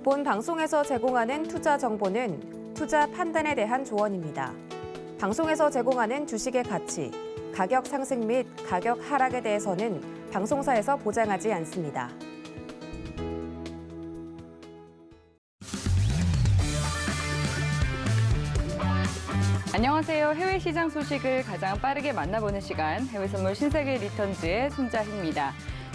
본 방송에서 제공하는 투자 정보는 투자 판단에 대한 조언입니다. 방송에서 제공하는 주식의 가치, 가격 상승 및 가격 하락에 대해서는 방송사에서 보장하지 않습니다. 안녕하세요. 해외 시장 소식을 가장 빠르게 만나보는 시간, 해외선물 신세계 리턴즈의 손자희입니다.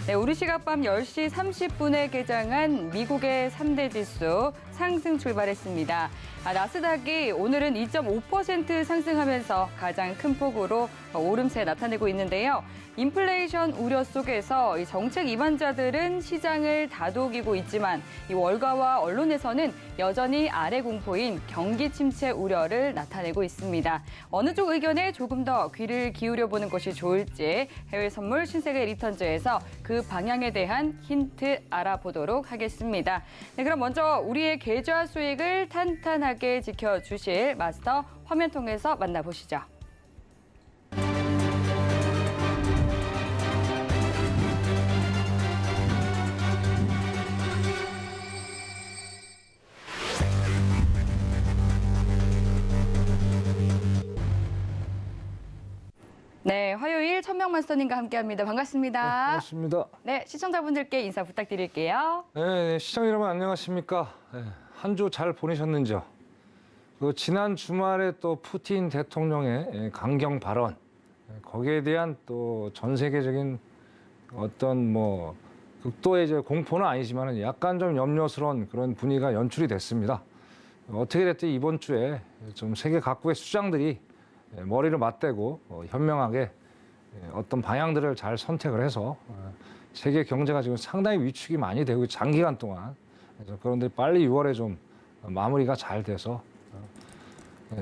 네, 우리 시각 밤 10시 30분에 개장한 미국의 3대 지수 상승 출발했습니다. 나스닥이 오늘은 2.5% 상승하면서 가장 큰 폭으로 오름세 나타내고 있는데요. 인플레이션 우려 속에서 이 정책 이반자들은 시장을 다독이고 있지만 이 월가와 언론에서는 여전히 아래 공포인 경기 침체 우려를 나타내고 있습니다. 어느 쪽 의견에 조금 더 귀를 기울여 보는 것이 좋을지 해외 선물 신세계 리턴즈에서 그 방향에 대한 힌트 알아보도록 하겠습니다. 네, 그럼 먼저 우리의 계좌 수익을 탄탄하게 지켜주실 마스터 화면 통해서 만나보시죠. 네, 화요일 천명 마스터님과 함께합니다. 반갑습니다. 네, 반갑습니다. 네, 시청자분들께 인사 부탁드릴게요. 네, 시청 여러분 안녕하십니까? 네, 한 주 잘 보내셨는지요? 지난 주말에 또 푸틴 대통령의 강경 발언, 거기에 대한 또 전 세계적인 어떤 극도의 이제 공포는 아니지만 약간 좀 염려스러운 그런 분위기가 연출이 됐습니다. 어떻게 됐든 이번 주에 좀 세계 각국의 수장들이 머리를 맞대고 현명하게 어떤 방향들을 잘 선택을 해서 세계 경제가 지금 상당히 위축이 많이 되고 장기간 동안 그런데 빨리 6월에 좀 마무리가 잘 돼서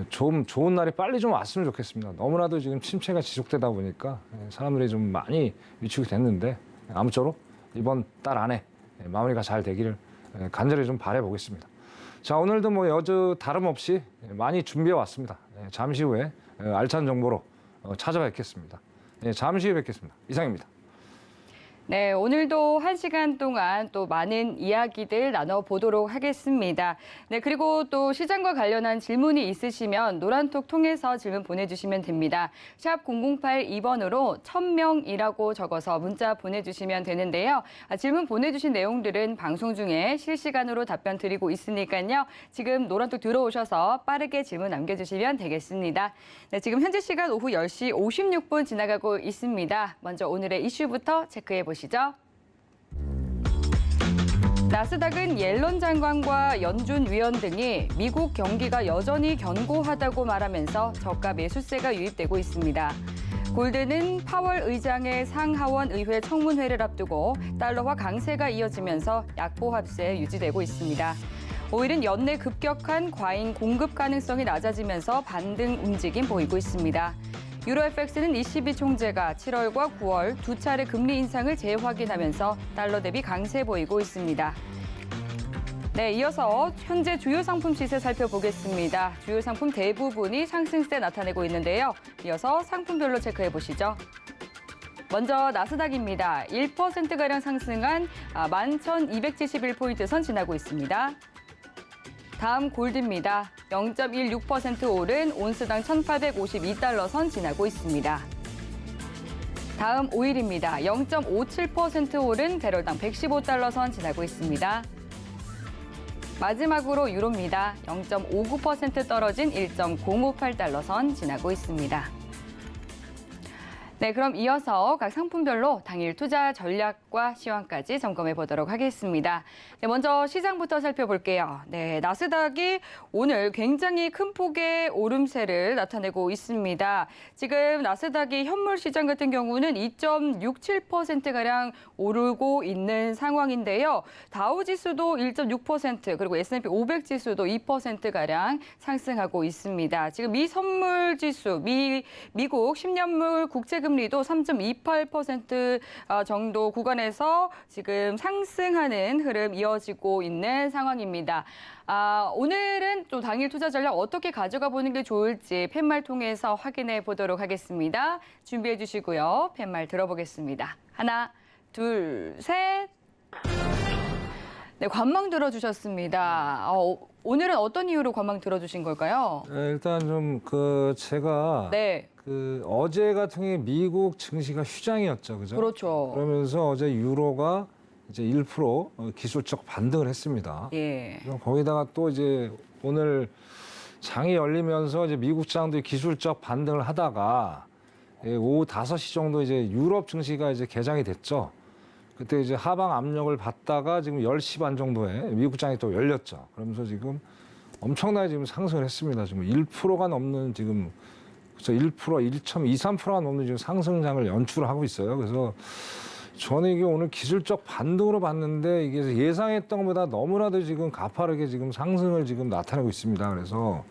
좀 좋은 날이 빨리 좀 왔으면 좋겠습니다. 너무나도 지금 침체가 지속되다 보니까 사람들이 좀 많이 위축이 됐는데 아무쪼록 이번 달 안에 마무리가 잘 되기를 간절히 좀 바라보겠습니다. 자, 오늘도 여주 다름없이 많이 준비해 왔습니다. 잠시 후에 알찬 정보로 찾아뵙겠습니다. 잠시 후에 뵙겠습니다. 이상입니다. 네, 오늘도 1시간 동안 또 많은 이야기들 나눠보도록 하겠습니다. 네, 그리고 또 시장과 관련한 질문이 있으시면 노란톡 통해서 질문 보내주시면 됩니다. 샵 0082번으로 1000명이라고 적어서 문자 보내주시면 되는데요. 질문 보내주신 내용들은 방송 중에 실시간으로 답변 드리고 있으니까요. 지금 노란톡 들어오셔서 빠르게 질문 남겨주시면 되겠습니다. 네, 지금 현재 시간 오후 10시 56분 지나가고 있습니다. 먼저 오늘의 이슈부터 체크해 보시죠. 나스닥은 옐런 장관과 연준 위원 등이 미국 경기가 여전히 견고하다고 말하면서 저가 매수세가 유입되고 있습니다. 골드는 파월 의장의 상하원 의회 청문회를 앞두고 달러화 강세가 이어지면서 약보합세 유지되고 있습니다. 오일은 연내 급격한 과잉 공급 가능성이 낮아지면서 반등 움직임 보이고 있습니다. 유로 FX는 ECB 총재가 7월과 9월 두 차례 금리 인상을 재확인하면서 달러 대비 강세 보이고 있습니다. 네, 이어서 현재 주요 상품 시세 살펴보겠습니다. 주요 상품 대부분이 상승세 나타내고 있는데요. 이어서 상품별로 체크해 보시죠. 먼저 나스닥입니다. 1%가량 상승한 11,271포인트 선 지나고 있습니다. 다음 골드입니다. 0.16% 오른 온스당 1,852달러 선 지나고 있습니다. 다음 오일입니다. 0.57% 오른 배럴당 115달러 선 지나고 있습니다. 마지막으로 유로입니다. 0.59% 떨어진 1.058달러 선 지나고 있습니다. 네, 그럼 이어서 각 상품별로 당일 투자 전략과 시황까지 점검해 보도록 하겠습니다. 네, 먼저 시장부터 살펴볼게요. 네, 나스닥이 오늘 굉장히 큰 폭의 오름세를 나타내고 있습니다. 지금 나스닥이 현물 시장 같은 경우는 2.67%가량 오르고 있는 상황인데요. 다우지수도 1.6%, 그리고 S&P 500 지수도 2%가량 상승하고 있습니다. 지금 미 선물 지수, 미국 10년물 국채 금리도 3.28% 정도 구간에서 지금 상승하는 흐름 이어지고 있는 상황입니다. 오늘은 또 당일 투자 전략 어떻게 가져가 보는 게 좋을지 팻말 통해서 확인해 보도록 하겠습니다. 준비해 주시고요. 팻말 들어보겠습니다. 하나, 둘, 셋. 네, 관망 들어주셨습니다. 오늘은 어떤 이유로 관망 들어주신 걸까요? 일단 좀 제가 네, 어제 같은 경우에 미국 증시가 휴장이었죠, 그죠? 그렇죠. 그러면서 어제 유로가 이제 1% 기술적 반등을 했습니다. 예. 그럼 거기다가 또 이제 오늘 장이 열리면서 이제 미국 장도 기술적 반등을 하다가 오후 5시 정도 이제 유럽 증시가 이제 개장이 됐죠. 그때 이제 하방 압력을 받다가 지금 10시 반 정도에 미국 장이 또 열렸죠. 그러면서 지금 엄청나게 지금 상승을 했습니다. 지금 1%가 넘는 지금 1%, 1.23%가 넘는 지금 상승장을 연출하고 있어요. 그래서 저는 이게 오늘 기술적 반등으로 봤는데 이게 예상했던 것보다 너무나도 지금 가파르게 지금 상승을 지금 나타내고 있습니다. 그래서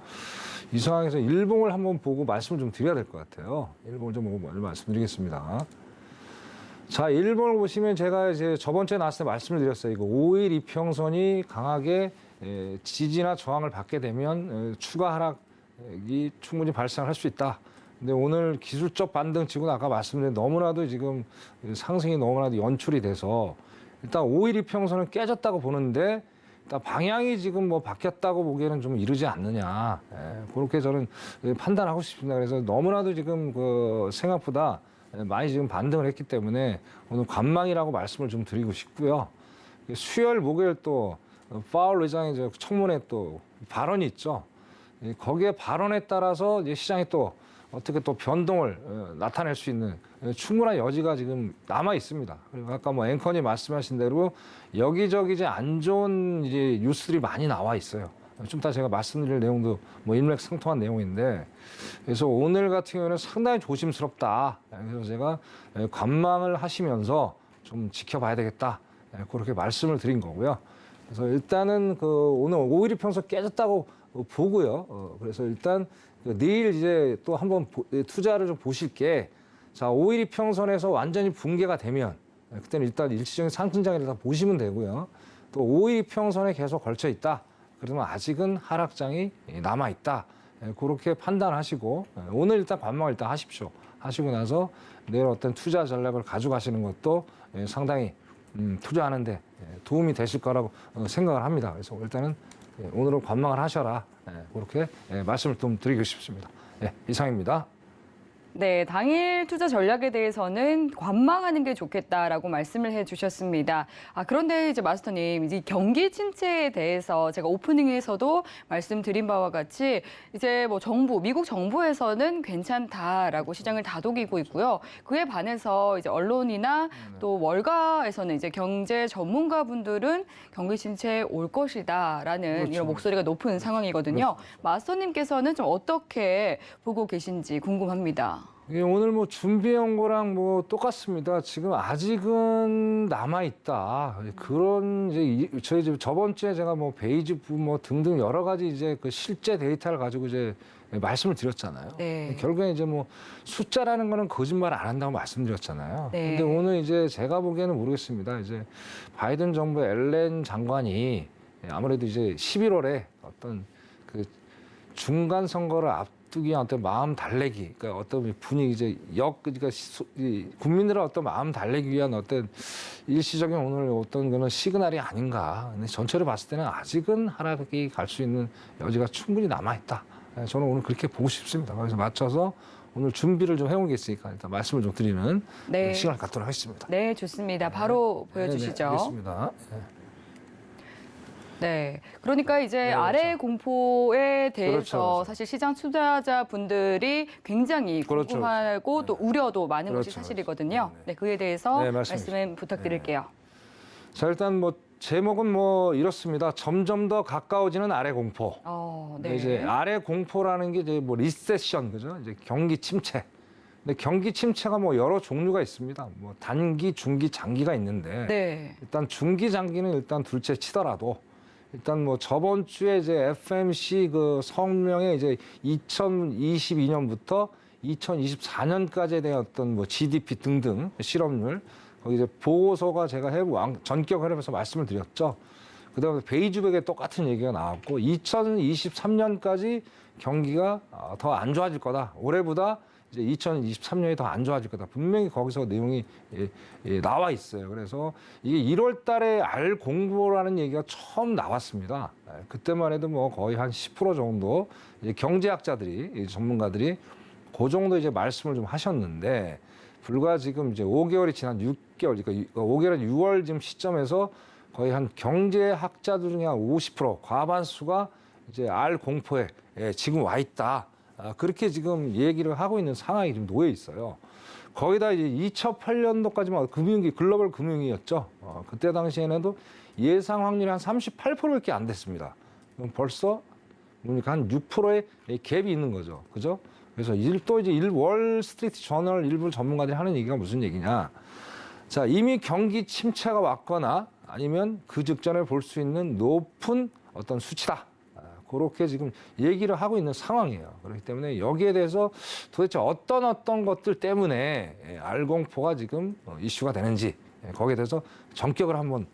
이 상황에서 일봉을 한번 보고 말씀을 좀 드려야 될 것 같아요. 일봉을 좀 보고 말씀드리겠습니다. 자, 일본을 보시면 제가 이제 저번 주에 나왔을 때 말씀을 드렸어요. 이거 5일 이평선이 강하게 지지나 저항을 받게 되면 추가 하락이 충분히 발생할 수 있다. 근데 오늘 기술적 반등 치고는 아까 말씀드린 너무나도 지금 상승이 너무나도 연출이 돼서 일단 5일 이평선은 깨졌다고 보는데 일단 방향이 지금 뭐 바뀌었다고 보기에는 좀 이르지 않느냐. 그렇게 저는 판단하고 싶습니다. 그래서 너무나도 지금 생각보다 많이 지금 반등을 했기 때문에 오늘 관망이라고 말씀을 좀 드리고 싶고요. 수요일, 목요일 또 파월 의장의 청문회 또 발언이 있죠. 거기에 발언에 따라서 이제 시장이 또 어떻게 또 변동을 나타낼 수 있는 충분한 여지가 지금 남아 있습니다. 그리고 아까 뭐 앵커님 말씀하신 대로 여기저기 이제 안 좋은 이제 뉴스들이 많이 나와 있어요. 좀 이따 제가 말씀드릴 내용도 뭐 일맥상통한 내용인데, 그래서 오늘 같은 경우는 상당히 조심스럽다. 그래서 제가 관망을 하시면서 좀 지켜봐야 되겠다. 그렇게 말씀을 드린 거고요. 그래서 일단은 오늘 5일 이평선 깨졌다고 보고요. 그래서 일단 내일 이제 또 한번 투자를 좀 보실 게, 자, 5일 이평선에서 완전히 붕괴가 되면 그때는 일단 일시적인 상승장을 일단 보시면 되고요. 또 5일 이평선에 계속 걸쳐 있다. 그러면 아직은 하락장이 남아 있다. 그렇게 판단하시고 오늘 일단 관망을 일단 하십시오. 하시고 나서 내일 어떤 투자 전략을 가져가시는 것도 상당히 투자하는데 도움이 되실 거라고 생각을 합니다. 그래서 일단은 오늘은 관망을 하셔라. 그렇게 말씀을 좀 드리고 싶습니다. 이상입니다. 네, 당일 투자 전략에 대해서는 관망하는 게 좋겠다라고 말씀을 해주셨습니다. 그런데 이제 마스터님, 이제 경기 침체에 대해서 제가 오프닝에서도 말씀드린 바와 같이 이제 뭐 미국 정부에서는 괜찮다라고 시장을 다독이고 있고요. 그에 반해서 이제 언론이나 또 월가에서는 이제 경제 전문가분들은 경기 침체에 올 것이다라는 그렇죠. 이런 목소리가 높은 상황이거든요. 그렇죠. 마스터님께서는 좀 어떻게 보고 계신지 궁금합니다. 오늘 뭐 준비한 거랑 뭐 똑같습니다. 지금 아직은 남아 있다. 그런 저희 저번 주에 제가 뭐 베이지부 뭐 등등 여러 가지 이제 실제 데이터를 가지고 이제 말씀을 드렸잖아요. 네. 결국에 이제 뭐 숫자라는 거는 거짓말 안 한다고 말씀드렸잖아요. 네. 근데 오늘 이제 제가 보기에는 모르겠습니다. 이제 바이든 정부 엘렌 장관이 아무래도 이제 11월에 어떤 중간 선거를 앞두기 위한 어떤 마음 달래기, 그러니까 어떤 분위기 그러니까 국민들의 어떤 마음 달래기 위한 어떤 일시적인 오늘 어떤 그런 시그널이 아닌가. 근데 전체를 봤을 때는 아직은 하락이 갈 수 있는 여지가 충분히 남아 있다. 저는 오늘 그렇게 보고 싶습니다. 그래서 맞춰서 오늘 준비를 좀 해온 게 있으니까 일단 말씀을 좀 드리는 시간을 갖도록 하겠습니다. 네, 좋습니다. 바로 보여주시죠. 네, 알겠습니다. 네, 그러니까 이제 그렇죠. 아래 공포에 대해서 그렇죠. 사실 시장 투자자분들이 굉장히 그렇죠. 궁금하고 또 우려도 많은 것이 그렇죠. 사실이거든요. 네. 네, 그에 대해서 네, 말씀 부탁드릴게요. 자, 일단 뭐 제목은 뭐 이렇습니다. 점점 더 가까워지는 아래 공포. 네. 이제 아래 공포라는 게 이제 뭐 리세션, 그죠? 이제 경기 침체. 근데 경기 침체가 뭐 여러 종류가 있습니다. 뭐 단기, 중기, 장기가 있는데 네. 일단 중기, 장기는 일단 둘째 치더라도 일단 뭐 저번 주에 이제 FMC 성명에 이제 2022년부터 2024년까지에 대한 어떤 뭐 GDP 등등 실업률 거기 이제 보고서가 제가 전격을 해서 말씀을 드렸죠. 그다음에 베이지북에 똑같은 얘기가 나왔고 2023년까지 경기가 더 안 좋아질 거다. 올해보다 이제 2023년이 더 안 좋아질 거다. 분명히 거기서 내용이 나와 있어요. 그래서 이게 1월 달에 알 공고라는 얘기가 처음 나왔습니다. 그때만 해도 뭐 거의 한 10% 정도 경제학자들이, 전문가들이 그 정도 이제 말씀을 좀 하셨는데, 불과 지금 이제 5개월이 지난 6개월, 그러니까 5개월은 6월 지금 시점에서 거의 한 경제학자들 중에 한 50%, 과반수가 이제 알 공포에 지금 와 있다. 그렇게 지금 얘기를 하고 있는 상황이 지금 놓여 있어요. 거기다 이제 2008년도까지만 금융위, 글로벌 금융위였죠. 그때 당시에는도 예상 확률이 한 38%밖에 안 됐습니다. 그럼 벌써 그러니까 한 6%의 갭이 있는 거죠. 그죠? 그래서 또 이제 월스트리트 저널 일부 전문가들이 하는 얘기가 무슨 얘기냐. 자, 이미 경기 침체가 왔거나 아니면 그 직전에 볼 수 있는 높은 어떤 수치다. 그렇게 지금 얘기를 하고 있는 상황이에요. 그렇기 때문에 여기에 대해서 도대체 어떤 것들 때문에 알공포가 지금 이슈가 되는지 거기에 대해서 전격을 한번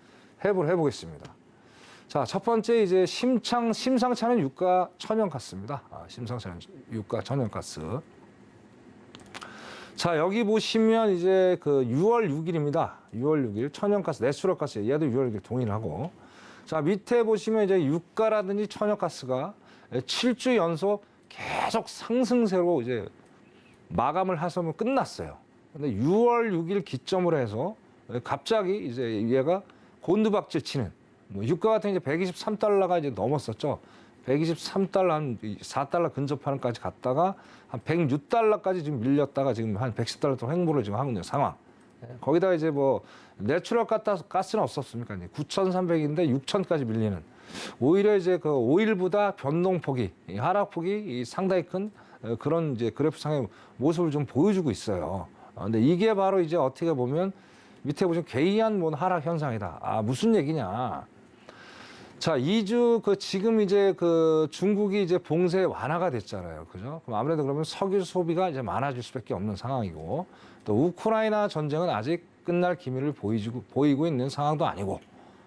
해보겠습니다. 자, 첫 번째 이제 심상치 않은 유가 천연가스입니다. 심상치 않은 유가 천연가스. 자, 여기 보시면 이제 그 6월 6일입니다. 6월 6일 천연가스, 내추럴가스 얘도 6월 6일 동일하고. 자, 밑에 보시면 이제 유가라든지 천연가스가 7주 연속 계속 상승세로 이제 마감을 해서 끝났어요. 근데 6월 6일 기점으로 해서 갑자기 이제 얘가 곤두박질 치는, 뭐 유가 같은 경우 이제 123달러가 이제 넘었었죠. 123달러, 한 4달러 근접하는까지 갔다가 한 106달러까지 지금 밀렸다가 지금 한 110달러 또 횡보를 지금 하고 있는 상황. 거기다가 이제 뭐 내추럴 가스는 없었습니까? 9,300인데 6,000까지 밀리는. 오히려 이제 그 오일보다 변동폭이, 하락폭이 상당히 큰 그런 이제 그래프상의 모습을 좀 보여주고 있어요. 근데 이게 바로 이제 어떻게 보면 밑에 보시면 괴이한 뭐 하락 현상이다. 무슨 얘기냐? 자, 2주 지금 이제 중국이 이제 봉쇄 완화가 됐잖아요. 그죠? 그럼 아무래도 그러면 석유 소비가 이제 많아질 수밖에 없는 상황이고, 또 우크라이나 전쟁은 아직 끝날 기미를 보이고 있는 상황도 아니고,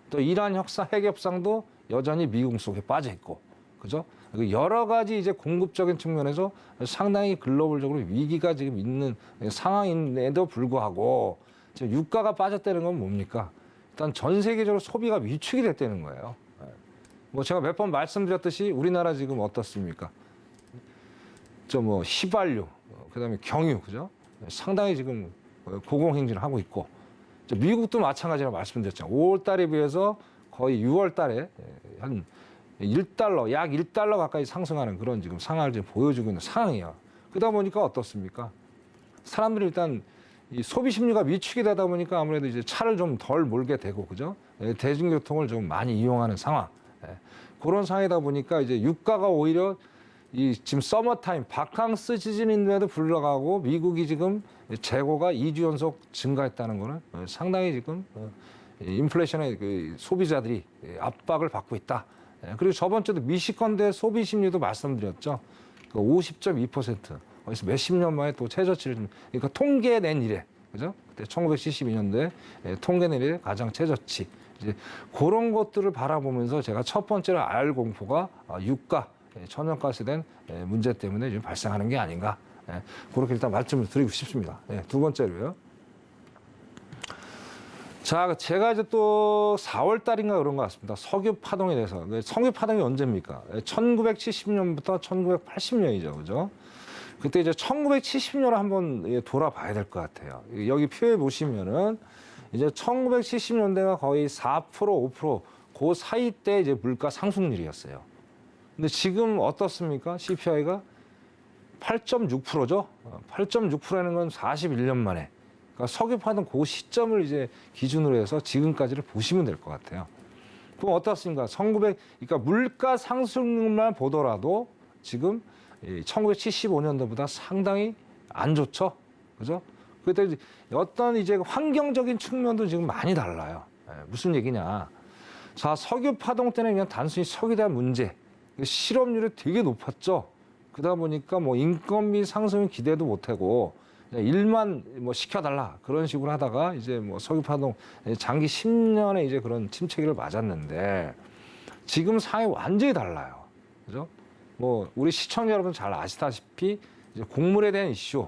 또 이란 핵 협상도 여전히 미궁 속에 빠져 있고, 그죠? 여러 가지 이제 공급적인 측면에서 상당히 글로벌적으로 위기가 지금 있는 상황인데도 불구하고 지금 유가가 빠졌다는 건 뭡니까? 일단 전 세계적으로 소비가 위축이 됐다는 거예요. 뭐 제가 몇 번 말씀드렸듯이 우리나라 지금 어떻습니까? 뭐 휘발유, 그다음에 경유, 그죠? 상당히 지금 고공행진을 하고 있고, 미국도 마찬가지라고 말씀드렸죠. 5월 달에 비해서 거의 6월 달에 한 1달러, 약 1달러 가까이 상승하는 그런 지금 상황을 지금 보여주고 있는 상황이에요. 그러다 보니까 어떻습니까? 사람들이 일단 이 소비 심리가 위축이 되다 보니까 아무래도 이제 차를 좀 덜 몰게 되고, 그죠? 대중교통을 좀 많이 이용하는 상황. 그런 상황이다 보니까 이제 유가가 오히려 지금 서머타임, 바캉스 시즌인데도 불구하고 미국이 지금 재고가 2주 연속 증가했다는 거는 상당히 지금 인플레이션의 소비자들이 압박을 받고 있다. 그리고 저번 주도 미시건대 소비 심리도 말씀드렸죠. 50.2%. 거기서 몇십 년 만에 또 최저치를, 그러니까 통계 낸 이래, 그죠? 그때 1972년도에 통계 낸 이래 가장 최저치. 이제 그런 것들을 바라보면서 제가 첫 번째로 알 공포가 유가, 천연가스에 대한 문제 때문에 지금 발생하는 게 아닌가. 그렇게 일단 말씀을 드리고 싶습니다. 두 번째로요. 자, 제가 이제 또 4월 달인가 그런 것 같습니다. 석유 파동에 대해서. 석유 파동이 언제입니까? 1970년부터 1980년이죠. 그죠? 그때 이제 1970년을 한번 돌아봐야 될 것 같아요. 여기 표에 보시면은 이제 1970년대가 거의 4%, 5% 그 사이 때 이제 물가 상승률이었어요. 근데 지금 어떻습니까? CPI가 8.6%죠. 8.6%라는 건 41년 만에. 그러니까 석유 파동 그 시점을 이제 기준으로 해서 지금까지를 보시면 될 것 같아요. 그럼 어떻습니까? 그러니까 물가 상승률만 보더라도 지금 1975년도보다 상당히 안 좋죠. 그죠? 그때 어떤 이제 환경적인 측면도 지금 많이 달라요. 무슨 얘기냐. 자, 석유 파동 때는 그냥 단순히 석유에 대한 문제, 실업률이 되게 높았죠. 그러다 보니까 뭐 인건비 상승을 기대도 못하고 일만 뭐 시켜달라 그런 식으로 하다가 이제 뭐 석유 파동 장기 10년의 이제 그런 침체기를 맞았는데 지금 상황이 완전히 달라요. 그죠? 뭐 우리 시청자 여러분 잘 아시다시피 이제 곡물에 대한 이슈,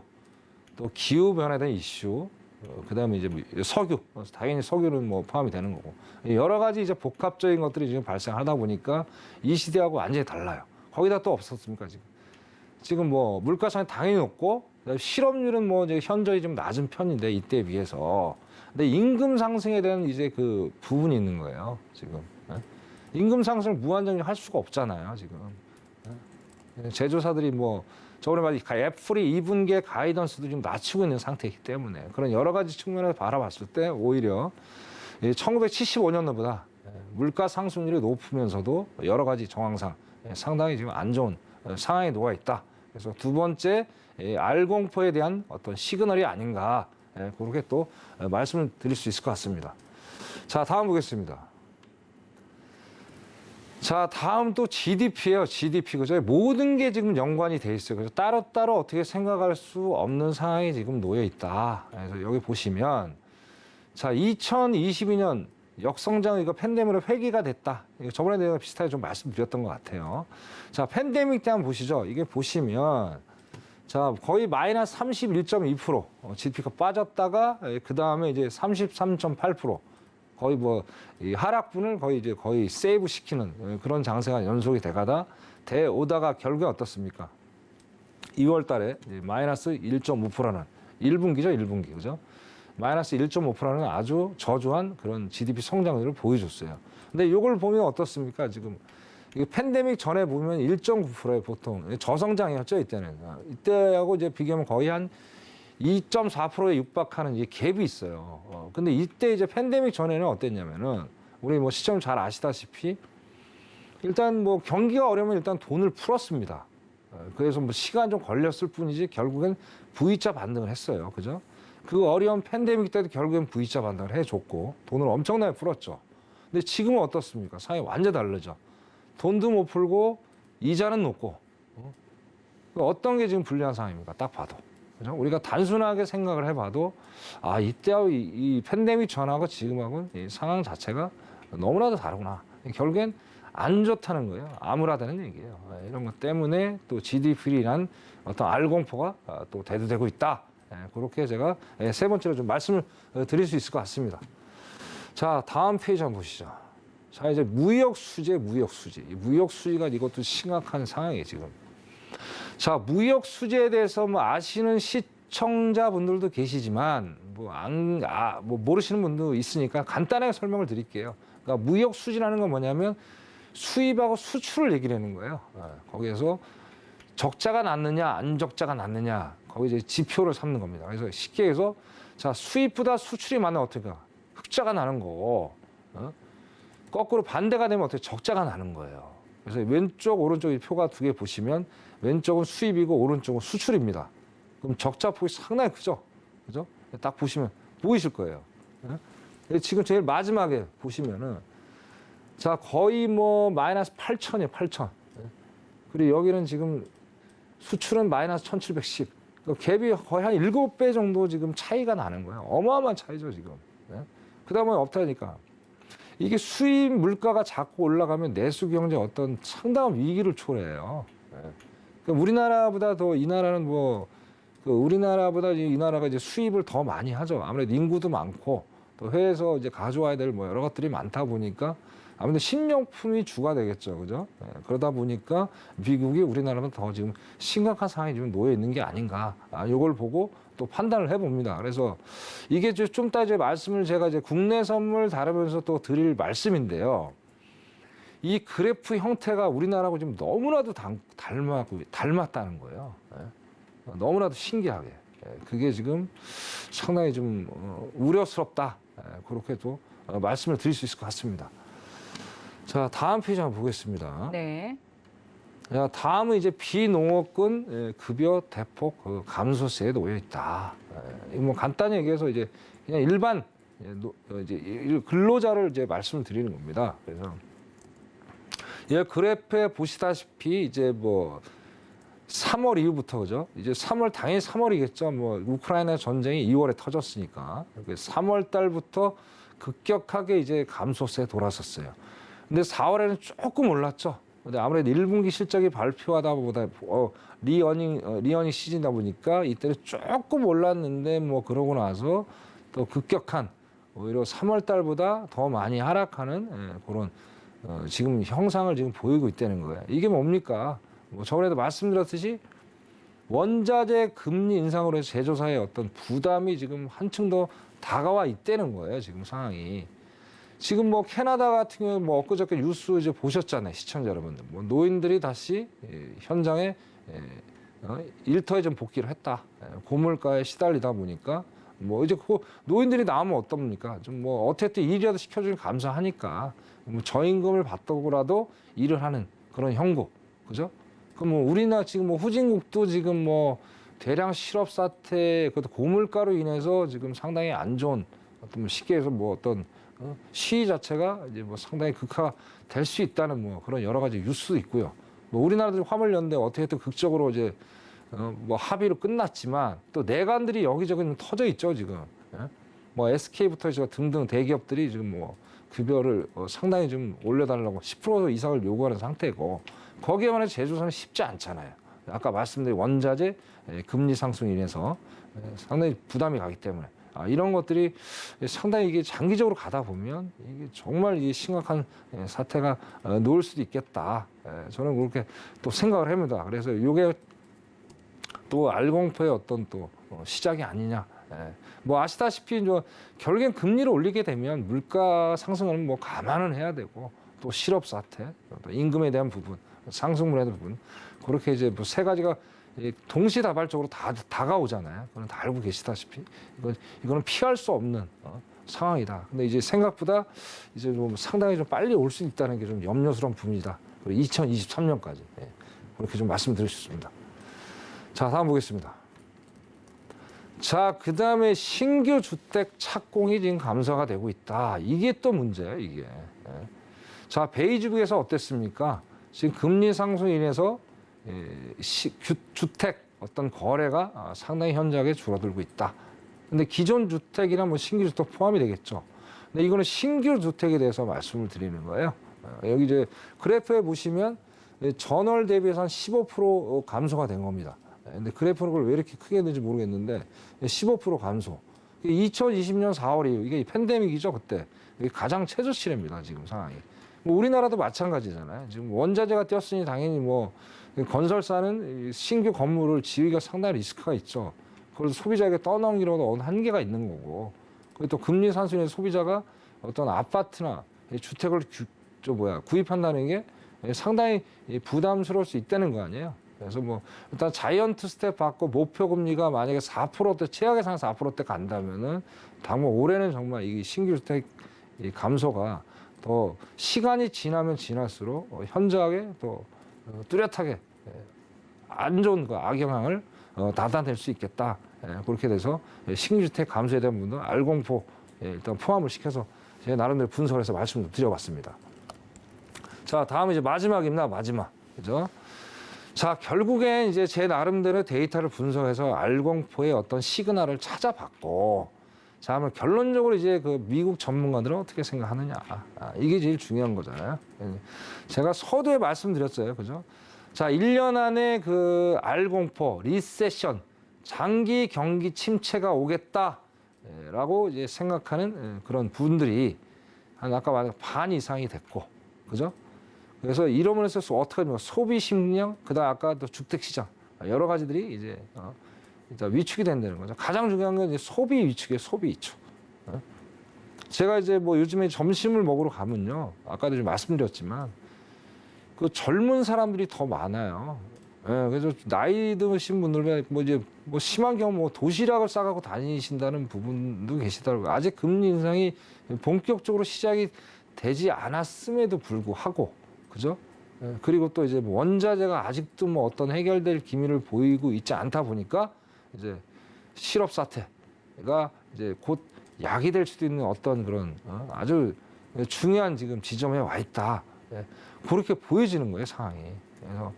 또 기후 변화에 대한 이슈, 그다음에 이제 석유, 당연히 석유는 뭐 포함이 되는 거고 여러 가지 이제 복합적인 것들이 지금 발생하다 보니까 이 시대하고 완전히 달라요. 거기다 또 없었습니까 지금? 지금 뭐 물가상이 당연히 높고 실업률은 뭐 이제 현저히 좀 낮은 편인데 이때에 비해서 근데 임금 상승에 대한 이제 그 부분이 있는 거예요 지금. 임금 상승을 무한정리 할 수가 없잖아요 지금. 제조사들이 뭐 저번에 말이 애플이 2분기에 가이던스도 좀 낮추고 있는 상태이기 때문에 그런 여러 가지 측면에서 바라봤을 때 오히려 1975년도보다 물가 상승률이 높으면서도 여러 가지 정황상 상당히 지금 안 좋은 상황에 놓여 있다. 그래서 두 번째 알공포에 대한 어떤 시그널이 아닌가 그렇게 또 말씀을 드릴 수 있을 것 같습니다. 자, 다음 보겠습니다. 자, 다음 또 GDP예요. GDP. 그죠? 모든 게 지금 연관이 돼 있어요. 그래서 따로따로 어떻게 생각할 수 없는 상황이 지금 놓여 있다. 그래서 여기 보시면 자, 2022년 역성장 이거 팬데믹으로 회귀가 됐다. 이거 저번에 내가 비슷하게 좀 말씀드렸던 것 같아요. 자, 팬데믹 때 한번 보시죠. 이게 보시면 자, 거의 마이너스 31.2% GDP가 빠졌다가 그 다음에 이제 33.8% 거의 뭐 이 하락분을 거의 세이브 시키는 그런 장세가 연속이 돼가다 오다가 결국에 어떻습니까? 2월 달에 마이너스 1.5%는 1분기죠, 1분기. 그죠? 마이너스 1.5%는 아주 저조한 그런 GDP 성장률을 보여줬어요. 근데 이걸 보면 어떻습니까? 지금 이게 팬데믹 전에 보면 1.9%에 보통 저성장이었죠, 이때는. 이때하고 이제 비교하면 거의 한 2.4%에 육박하는 이 갭이 있어요. 근데 이때 이제 팬데믹 전에는 어땠냐면은 우리 뭐 시청 잘 아시다시피 일단 뭐 경기가 어려우면 일단 돈을 풀었습니다. 그래서 뭐 시간 좀 걸렸을 뿐이지 결국엔 V자 반등을 했어요. 그죠? 그 어려운 팬데믹 때도 결국엔 V자 반등을 해줬고 돈을 엄청나게 풀었죠. 근데 지금은 어떻습니까? 상황이 완전 다르죠. 돈도 못 풀고 이자는 높고 어떤 게 지금 불리한 상황입니까? 딱 봐도. 그죠? 우리가 단순하게 생각을 해봐도 아 이때하고 이 팬데믹 전하고 지금하고는 이 상황 자체가 너무나도 다르구나. 결국엔 안 좋다는 거예요. 암울하다는 얘기예요. 이런 것 때문에 또 GDP란 어떤 알공포가 또 대두되고 있다. 그렇게 제가 세 번째로 좀 말씀을 드릴 수 있을 것 같습니다. 자, 다음 페이지 한번 보시죠. 자, 이제 무역 수지. 무역 수지가 이것도 심각한 상황이에요, 지금. 자, 무역 수지에 대해서 뭐 아시는 시청자분들도 계시지만 뭐 모르시는 분도 있으니까 간단하게 설명을 드릴게요. 그러니까 무역 수지라는 건 뭐냐면 수입하고 수출을 얘기를 하는 거예요. 거기에서 적자가 났느냐, 안 적자가 났느냐, 거기 이제 지표를 삼는 겁니다. 그래서 쉽게 해서 자, 수입보다 수출이 많으면 어떻게 흑자가 나는 거고, 거꾸로 반대가 되면 어떻게 적자가 나는 거예요. 그래서 왼쪽, 오른쪽 이 표가 두 개 보시면 왼쪽은 수입이고 오른쪽은 수출입니다. 그럼 적자 폭이 상당히 크죠? 그죠? 딱 보시면 보이실 거예요. 지금 제일 마지막에 보시면은 자, 거의 뭐 마이너스 8천이에요, 8천. 그리고 여기는 지금 수출은 마이너스 1710. 갭이 거의 한 7배 정도 지금 차이가 나는 거예요. 어마어마한 차이죠, 지금. 그 다음에 업타니까. 이게 수입 물가가 자꾸 올라가면 내수 경제 어떤 상당한 위기를 초래해요. 그러니까 우리나라보다 더 이 나라는 뭐, 우리나라보다 이 나라가 이제 수입을 더 많이 하죠. 아무래도 인구도 많고 또 해외에서 이제 가져와야 될 뭐 여러 것들이 많다 보니까 아무래도 식료품이 주가 되겠죠. 그죠? 그러다 보니까 미국이 우리나라보다 더 지금 심각한 상황이 지금 놓여 있는 게 아닌가. 이걸 보고 또 판단을 해봅니다. 그래서 이게 좀 이따 이제 말씀을 제가 이제 국내 선물 다루면서 또 드릴 말씀인데요. 이 그래프 형태가 우리나라하고 지금 너무나도 닮았다는 거예요. 너무나도 신기하게. 그게 지금 상당히 좀 우려스럽다. 그렇게 또 말씀을 드릴 수 있을 것 같습니다. 자, 다음 페이지 한번 보겠습니다. 네. 자, 다음은 이제 비농업군 급여 대폭 감소세에 놓여 있다. 뭐 간단히 얘기해서 이제 그냥 일반 이제 근로자를 이제 말씀을 드리는 겁니다. 그래서 이 그래프에 보시다시피 이제 뭐 3월 이후부터 그죠? 이제 3월 당연히 3월이겠죠. 뭐 우크라이나 전쟁이 2월에 터졌으니까 3월 달부터 급격하게 이제 감소세에 돌아섰어요. 근데 4월에는 조금 올랐죠. 근데 아무래도 1분기 실적이 발표하다 보다 리어닝 시즌이다 보니까 이때는 조금 올랐는데 뭐 그러고 나서 또 급격한 오히려 3월 달보다 더 많이 하락하는 그런 지금 형상을 지금 보이고 있다는 거예요. 이게 뭡니까? 뭐 저번에도 말씀드렸듯이 원자재 금리 인상으로 해서 제조사의 어떤 부담이 지금 한층 더 다가와 있다는 거예요. 지금 상황이. 지금 뭐 캐나다 같은 경우에 뭐 엊그저께 뉴스 이제 보셨잖아요. 시청자 여러분들. 뭐 노인들이 다시 현장에 일터에 좀 복귀를 했다. 고물가에 시달리다 보니까 뭐 이제 그 노인들이 나오면 어떻습니까? 좀 뭐 어쨌든 일이라도 시켜주면 감사하니까 뭐 저임금을 받더라도 일을 하는 그런 형국. 그죠? 그럼 뭐 우리나라 지금 뭐 후진국도 지금 뭐 대량 실업 사태, 그것도 고물가로 인해서 지금 상당히 안 좋은 어떤 뭐 쉽게 해서 뭐 어떤 시위 자체가 이제 뭐 상당히 극화될 수 있다는 뭐 그런 여러 가지 뉴스도 있고요. 뭐 우리나라도 화물 연대 어떻게 또 극적으로 이제 뭐 합의로 끝났지만 또 내관들이 여기저기 좀 터져 있죠 지금. 뭐 SK부터 해서 등등 대기업들이 지금 뭐 급여를 상당히 좀 올려달라고 10% 이상을 요구하는 상태고 거기에 관해서 제조사는 쉽지 않잖아요. 아까 말씀드린 원자재 금리 상승 인해서 상당히 부담이 가기 때문에 이런 것들이 상당히 이게 장기적으로 가다 보면 이게 정말 이게 심각한 사태가 놓을 수도 있겠다. 저는 그렇게 또 생각을 합니다. 그래서 이게 또 알공포의 어떤 또 시작이 아니냐. 뭐 아시다시피 결국엔 금리를 올리게 되면 물가 상승을 뭐 감안은 해야 되고 또 실업 사태, 또 임금에 대한 부분, 상승분에 대한 부분 그렇게 이제 뭐 세 가지가 동시다발적으로 다 다가오잖아요. 그건 다 알고 계시다시피 이거는 피할 수 없는 상황이다. 근데 이제 생각보다 이제 좀 상당히 좀 빨리 올 수 있다는 게 좀 염려스러운 부분이다. 그리고 2023년까지 그렇게 좀 말씀드릴 수 있습니다. 자, 다음 보겠습니다. 자, 그 다음에 신규 주택 착공이 지금 감소가 되고 있다. 이게 또 문제예요, 이게. 자, 베이직북에서 어땠습니까? 지금 금리 상승 인해서 주택 어떤 거래가 상당히 현저하게 줄어들고 있다. 근데 기존 주택이나 뭐 신규 주택 포함이 되겠죠. 근데 이거는 신규 주택에 대해서 말씀을 드리는 거예요. 여기 이제 그래프에 보시면 전월 대비해서 한 15% 감소가 된 겁니다. 근데 그래프는 그걸 왜 이렇게 크게 했는지 모르겠는데 15% 감소. 2020년 4월이에요. 이게 팬데믹이죠, 그때. 이게 가장 최저치랍니다, 지금 상황이. 뭐 우리나라도 마찬가지잖아요. 지금 원자재가 뛰었으니 당연히 뭐 건설사는 신규 건물을 지으기가 상당히 리스크가 있죠. 그래서 소비자에게 떠넘기려도 어느 한계가 있는 거고. 그리고 또 금리 상승에서 소비자가 어떤 아파트나 주택을 구입한다는 게 상당히 부담스러울 수 있다는 거 아니에요. 그래서 뭐 일단 자이언트 스텝 받고 목표 금리가 만약에 4%대 최악의 상황 4%대 간다면은 당장 올해는 정말 이 신규 주택 감소가 더 시간이 지나면 지날수록 현저하게 또 뚜렷하게 안 좋은 그 악영향을 나타낼 수 있겠다. 그렇게 돼서 신규 주택 감소에 대한 부분도 알공포 일단 포함을 시켜서 제 나름대로 분석을 해서 말씀을 드려봤습니다. 자, 다음은 이제 마지막입니다. 마지막. 그죠? 자, 결국엔 이제 제 나름대로 데이터를 분석해서 알공포의 어떤 시그널을 찾아봤고, 자, 그러면 결론적으로 이제 그 미국 전문가들은 어떻게 생각하느냐. 이게 제일 중요한 거잖아요. 제가 서두에 말씀드렸어요. 그죠? 자, 1년 안에 그 알공포, 리세션, 장기 경기 침체가 오겠다라고 이제 생각하는 그런 분들이 한 아까 말한 반 이상이 됐고, 그죠? 그래서 이런 면에서 어떻게 하면 소비 심리형, 그다음 아까 또 주택 시장 여러 가지들이 이제 일단 위축이 된다는 거죠. 가장 중요한 건 이제 소비 위축이에요. 소비 위축. 제가 이제 뭐 요즘에 점심을 먹으러 가면요, 아까도 좀 말씀드렸지만 그 젊은 사람들이 더 많아요. 그래서 나이 드신 분들 뭐 이제 뭐 심한 경우 뭐 도시락을 싸가고 다니신다는 부분도 계시더라고요. 아직 금리 인상이 본격적으로 시작이 되지 않았음에도 불구하고, 그죠? 그리고 또 이제 뭐 원자재가 아직도 뭐 어떤 해결될 기미를 보이고 있지 않다 보니까 이제 실업 사태가 이제 곧 약이 될 수도 있는 어떤 그런 아주 중요한 지금 지점에 와 있다. 그렇게 보여지는 거예요, 상황이. 그래서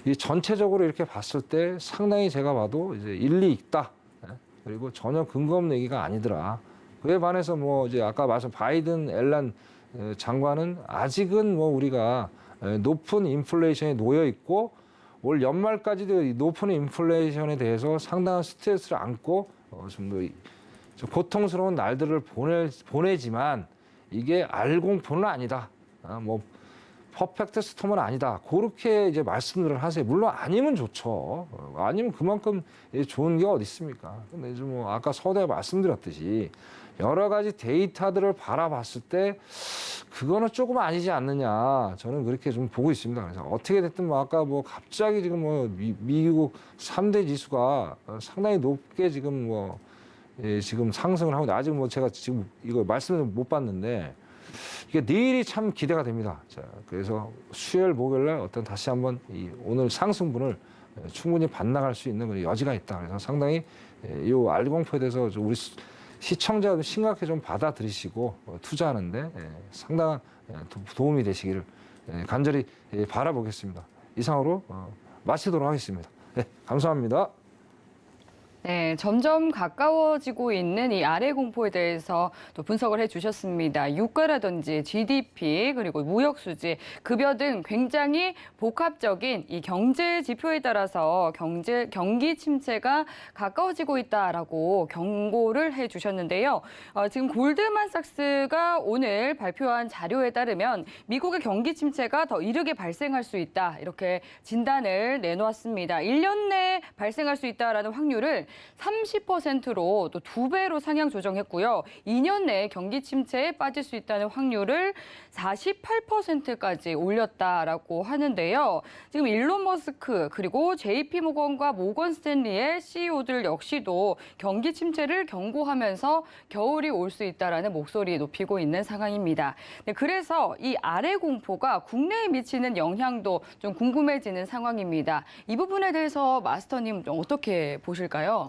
이 전체적으로 이렇게 봤을 때 상당히 제가 봐도 이제 일리 있다. 그리고 전혀 근거 없는 얘기가 아니더라. 그에 반해서 뭐 이제 아까 말씀 바이든 앨런 장관은 아직은 뭐 우리가 높은 인플레이션에 놓여 있고 올 연말까지도 이 높은 인플레이션에 대해서 상당한 스트레스를 안고 좀 고통스러운 날들을 보내지만 이게 알공포는 아니다. 뭐 퍼펙트 스톰은 아니다. 그렇게 이제 말씀들을 하세요. 물론 아니면 좋죠. 아니면 그만큼 좋은 게 어디 있습니까? 근데 이제 뭐 아까 서두에 말씀드렸듯이 여러 가지 데이터들을 바라봤을 때 그거는 조금 아니지 않느냐. 저는 그렇게 좀 보고 있습니다. 그래서 어떻게 됐든 뭐 아까 뭐 갑자기 지금 뭐 미국 3대 지수가 상당히 높게 지금 뭐 지금 상승을 하고 아직 뭐 제가 지금 이거 말씀을 못 봤는데 이게 내일이 참 기대가 됩니다. 자, 그래서 수요일, 목요일 날 어떤 다시 한번 이 오늘 상승분을 충분히 반납할 수 있는 그런 여지가 있다. 그래서 상당히 이 알공포에 대해서 좀 우리 시청자들 심각하게 좀 받아들이시고 투자하는데 상당한 도움이 되시기를 간절히 바라보겠습니다. 이상으로 마치도록 하겠습니다. 네, 감사합니다. 네, 점점 가까워지고 있는 이 아래 공포에 대해서 또 분석을 해주셨습니다. 유가라든지 GDP 그리고 무역 수지, 급여 등 굉장히 복합적인 이 경제 지표에 따라서 경기 침체가 가까워지고 있다라고 경고를 해주셨는데요. 지금 골드만삭스가 오늘 발표한 자료에 따르면 미국의 경기 침체가 더 이르게 발생할 수 있다 이렇게 진단을 내놓았습니다. 1년 내에 발생할 수 있다라는 확률을 30%로 또 2배로 상향 조정했고요. 2년 내에 경기 침체에 빠질 수 있다는 확률을 48%까지 올렸다라고 하는데요. 지금 일론 머스크 그리고 JP모건과 모건 스탠리의 CEO들 역시도 경기 침체를 경고하면서 겨울이 올 수 있다라는 목소리 높이고 있는 상황입니다. 네, 그래서 이 아래 공포가 국내에 미치는 영향도 좀 궁금해지는 상황입니다. 이 부분에 대해서 마스터님 좀 어떻게 보실까요?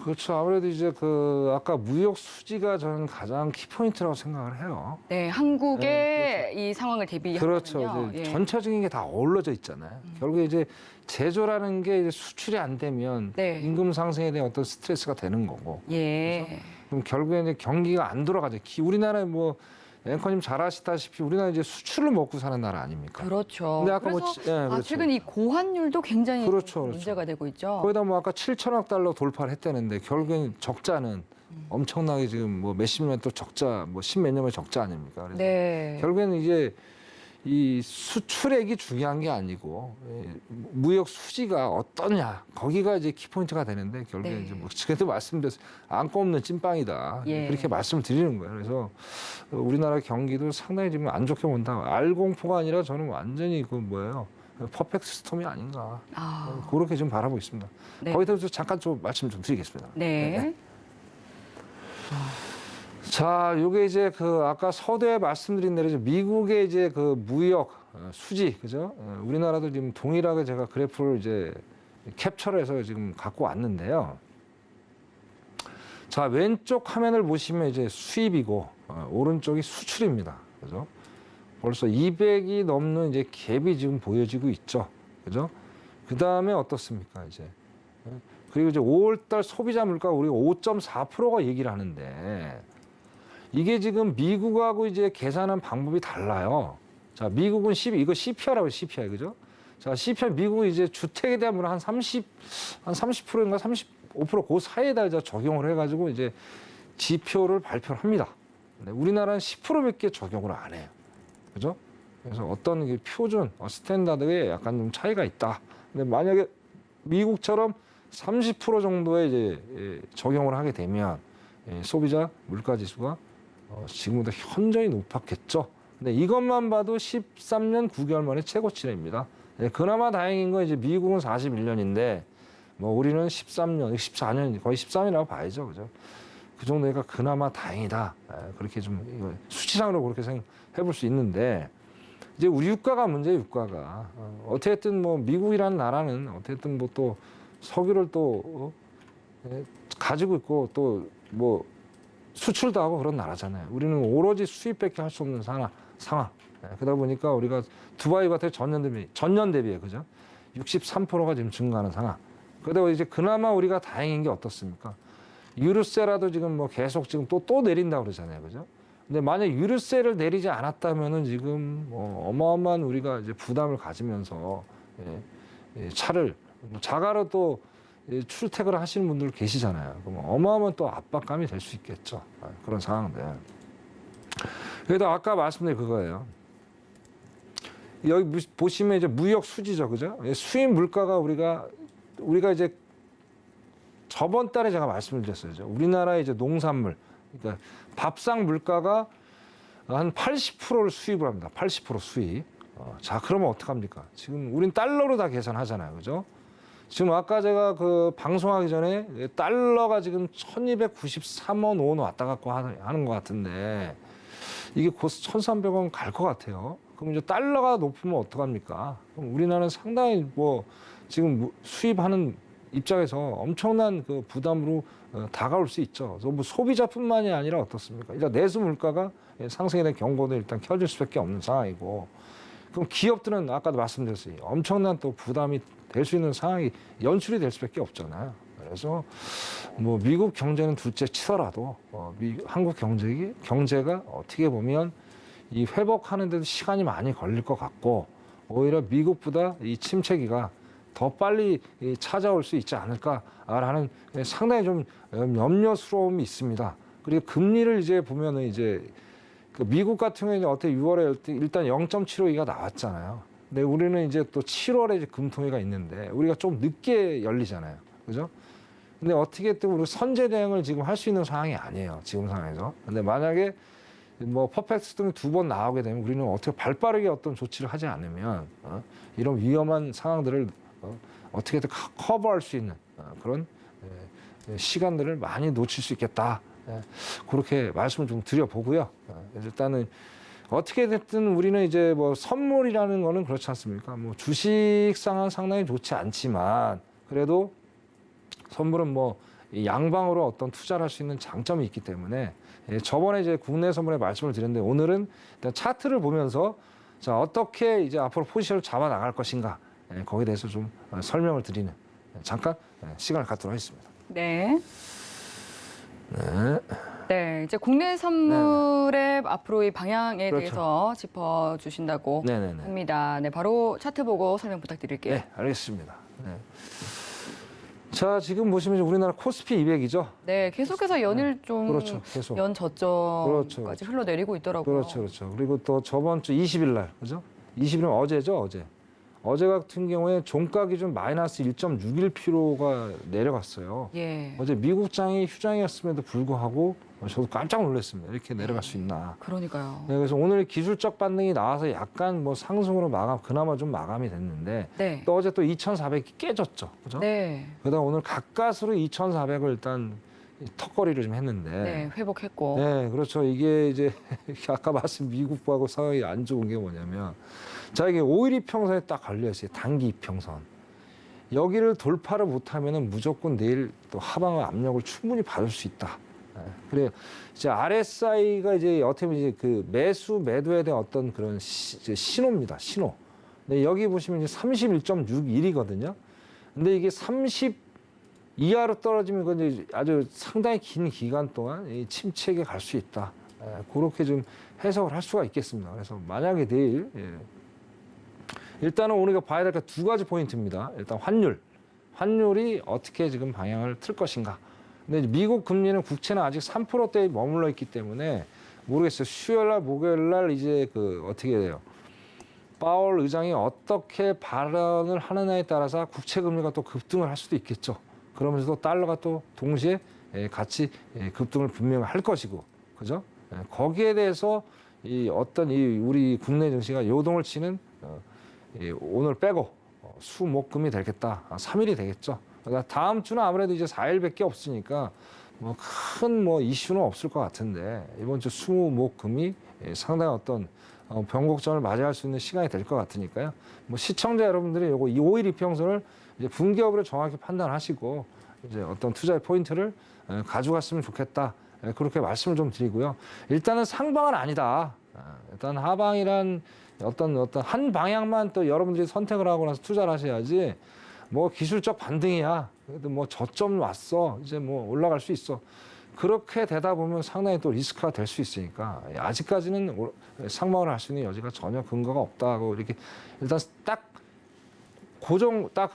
그렇죠. 아무래도 이제 그 아까 무역 수지가 저는 가장 키포인트라고 생각을 해요. 네, 한국의 이 상황을 대비하면요. 그렇죠. 이제 전체적인 게 다 어우러져 있잖아요. 결국에 이제 제조라는 게 이제 수출이 안 되면 네. 임금 상승에 대한 어떤 스트레스가 되는 거고. 예. 그럼 결국에 이제 경기가 안 돌아가죠. 우리나라에 뭐 앵커님 잘 아시다시피 우리나라 이제 수출을 먹고 사는 나라 아닙니까? 그렇죠. 근데 아까 그래서 그렇죠. 최근 이 고환율도 굉장히 그렇죠. 문제가 되고 있죠. 거기다 뭐 아까 7천억 달러 돌파를 했다는데 결국엔 적자는 엄청나게 지금 뭐 몇십 년 또 적자, 뭐 십몇 년의 적자 아닙니까? 그래서 네. 결국에는 이제 이 수출액이 중요한 게 아니고 무역 수지가 어떠냐 거기가 이제 키포인트가 되는데 결국에 네. 이제 뭐 그래도 말씀드렸어요. 안고 없는 찐빵이다 예. 그렇게 말씀을 드리는 거예요. 그래서 우리나라 경기도 상당히 지금 안 좋게 본다. 알공포가 아니라 저는 완전히 그 뭐예요 퍼펙트 스톰이 아닌가 그렇게 좀 바라보고 있습니다. 네. 거기다 잠깐 좀 말씀 좀 드리겠습니다. 네. 자, 요게 이제 그 아까 서두에 말씀드린 대로 이제 미국의 이제 그 무역 수지, 그죠? 우리나라도 지금 동일하게 제가 그래프를 이제 캡처를 해서 지금 갖고 왔는데요. 자, 왼쪽 화면을 보시면 이제 수입이고 오른쪽이 수출입니다. 그죠? 벌써 200이 넘는 이제 갭이 지금 보여지고 있죠. 그죠? 그 다음에 어떻습니까, 이제? 그리고 이제 5월달 소비자 물가 우리가 5.4%가 얘기를 하는데 이게 지금 미국하고 이제 계산한 방법이 달라요. 자, 미국은 이거 CPI라고 해요, CPI, 그죠? 자, CPI 미국은 이제 주택에 대한 물은 한 30%인가 35% 그 사이에다 이제 적용을 해가지고 이제 지표를 발표를 합니다. 근데 우리나라는 10%밖에 적용을 안 해요. 그죠? 그래서 어떤 게 표준, 스탠다드에 약간 좀 차이가 있다. 근데 만약에 미국처럼 30% 정도에 이제 적용을 하게 되면 소비자 물가 지수가 지금보다 현저히 높았겠죠. 근데 이것만 봐도 13년 9개월 만에 최고치입니다. 그나마 다행인 건 이제 미국은 41년인데 뭐 우리는 13년, 14년 거의 13이라고 봐야죠, 그죠? 그 정도니까 그나마 다행이다. 그렇게 좀 수치상으로 그렇게 생각해볼 수 있는데 이제 우리 유가가 문제예요, 유가가. 어쨌든 뭐 미국이라는 나라는 어쨌든 뭐 또 석유를 또 가지고 있고 또 뭐 수출도 하고 그런 나라잖아요. 우리는 오로지 수입밖에 할 수 없는 상황. 그러다 보니까 우리가 두바이 같은 전년 대비에 그죠? 63%가 지금 증가하는 상황. 그러다 이제 그나마 우리가 다행인 게 어떻습니까? 유류세라도 지금 뭐 계속 지금 또 내린다고 그러잖아요. 그죠? 근데 만약 유류세를 내리지 않았다면은 지금 뭐 어마어마한 우리가 이제 부담을 가지면서 차를 자가로 또 출퇴근을 하시는 분들 계시잖아요. 그럼 어마어마한 또 압박감이 될 수 있겠죠. 그런 상황들. 그래도 아까 말씀드린 그거예요. 여기 보시면 이제 무역 수지죠, 그죠? 수입 물가가 우리가 이제 저번 달에 제가 말씀을 드렸어요. 우리나라의 이제 농산물, 그러니까 밥상 물가가 한 80%를 수입을 합니다. 80% 수입. 자, 그러면 어떡합니까? 지금 우린 달러로 다 계산하잖아요, 그죠? 지금 아까 제가 그 방송하기 전에 달러가 지금 1293원, 5원 왔다 갔고 하는 것 같은데 이게 곧 1300원 갈 것 같아요. 그럼 이제 달러가 높으면 어떡합니까? 그럼 우리나라는 상당히 뭐 지금 수입하는 입장에서 엄청난 그 부담으로 다가올 수 있죠. 그래서 뭐 소비자뿐만이 아니라 어떻습니까? 일단 내수 물가가 상승에 대한 경고도 일단 켜질 수밖에 없는 상황이고, 그럼 기업들은 아까도 말씀드렸어요. 엄청난 또 부담이 될 수 있는 상황이 연출이 될 수밖에 없잖아요. 그래서 뭐 미국 경제는 둘째 치더라도 한국 경제가 어떻게 보면 이 회복하는데도 시간이 많이 걸릴 것 같고, 오히려 미국보다 이 침체기가 더 빨리 찾아올 수 있지 않을까라는 상당히 좀 염려스러움이 있습니다. 그리고 금리를 이제 보면은 이제 그 미국 같은 경우에 어떻게 6월에 일단 0.75가 나왔잖아요. 근데 우리는 이제 또 7월에 이제 금통위가 있는데 우리가 좀 늦게 열리잖아요. 그죠? 근데 어떻게 또 우리 선제 대응을 지금 할 수 있는 상황이 아니에요. 지금 상황에서. 근데 만약에 뭐 퍼펙트 등이 2번 나오게 되면 우리는 어떻게 발빠르게 어떤 조치를 하지 않으면 이런 위험한 상황들을 어떻게든 커버할 수 있는 그런 시간들을 많이 놓칠 수 있겠다. 그렇게 말씀을 좀 드려보고요. 일단은 어떻게 됐든 우리는 이제 뭐 선물이라는 거는 그렇지 않습니까? 뭐 주식 상황 상당히 좋지 않지만 그래도 선물은 뭐 양방으로 어떤 투자를 할 수 있는 장점이 있기 때문에 저번에 이제 국내 선물에 말씀을 드렸는데 오늘은 일단 차트를 보면서 자, 어떻게 이제 앞으로 포지션을 잡아 나갈 것인가 거기에 대해서 좀 설명을 드리는 잠깐 시간을 갖도록 하겠습니다. 네. 네. 네, 이제 국내 선물의 앞으로의 방향에 그렇죠. 대해서 짚어주신다고 네네네. 합니다. 네, 바로 차트 보고 설명 부탁드릴게요. 네, 알겠습니다. 네. 자, 지금 보시면 우리나라 코스피 200이죠. 네, 계속해서 연일 좀 그렇죠, 계속. 연 저점까지 그렇죠. 흘러내리고 있더라고요. 그렇죠. 그리고 또 저번 주 20일 날, 그죠? 20일은 어제죠, 어제. 어제 같은 경우에 종가 기준 마이너스 1.61%가 내려갔어요. 예. 어제 미국장이 휴장이었음에도 불구하고 저도 깜짝 놀랐습니다. 이렇게 내려갈 수 있나. 그러니까요. 네, 그래서 오늘 기술적 반등이 나와서 약간 뭐 상승으로 그나마 좀 마감이 됐는데 네. 또 어제 또 2,400이 깨졌죠. 그죠? 네. 그러다 오늘 가까스로 2,400을 일단 턱걸이를 좀 했는데. 네, 회복했고. 네, 그렇죠. 이게 이제 아까 말씀 미국하고 상황이 안 좋은 게 뭐냐면 자, 이게 5일 이평선에 딱 걸려 있어요. 단기 이평선. 여기를 돌파를 못하면은 무조건 내일 또 하방 압력을 충분히 받을 수 있다. 네, 그래요. 이제 RSI가 이제 어떻게 보면 이제 그 매수 매도에 대한 어떤 그런 신호입니다. 신호. 근데 여기 보시면 이제 31.61이거든요. 근데 이게 30 이하로 떨어지면 그건 이제 아주 상당히 긴 기간 동안 이 침체에 갈 수 있다. 그렇게 좀 해석을 할 수가 있겠습니다. 그래서 만약에 내일 일단은 우리가 봐야 될 게 두 가지 포인트입니다. 일단 환율이 어떻게 지금 방향을 틀 것인가. 근데 이제 미국 금리는 국채는 아직 3%대에 머물러 있기 때문에 모르겠어요. 수요일 날, 목요일 날 이제 그 어떻게 돼요? 파월 의장이 어떻게 발언을 하느냐에 따라서 국채 금리가 또 급등을 할 수도 있겠죠. 그러면서도 달러가 또 동시에 같이 급등을 분명히 할 것이고, 그죠? 거기에 대해서 이 어떤 이 우리 국내 증시가 요동을 치는 오늘 빼고 수목금이 되겠다. 3일이 되겠죠. 그러니까 다음 주는 아무래도 이제 4일밖에 없으니까 뭐 큰 뭐 이슈는 없을 것 같은데 이번 주 수목금이 상당히 어떤 변곡점을 맞이할 수 있는 시간이 될 것 같으니까요. 뭐 시청자 여러분들이 요거 이 5일 이평선을 이제 분기업으로 정확히 판단하시고 이제 어떤 투자의 포인트를 가져갔으면 좋겠다. 그렇게 말씀을 좀 드리고요. 일단은 상방은 아니다. 일단 하방이란 어떤 한 방향만 또 여러분들이 선택을 하고 나서 투자를 하셔야지 뭐 기술적 반등이야. 그래도 뭐 저점 왔어. 이제 뭐 올라갈 수 있어. 그렇게 되다 보면 상당히 또 리스크가 될 수 있으니까 아직까지는 상방을 할 수 있는 여지가 전혀 근거가 없다고 이렇게 일단 딱 고정 딱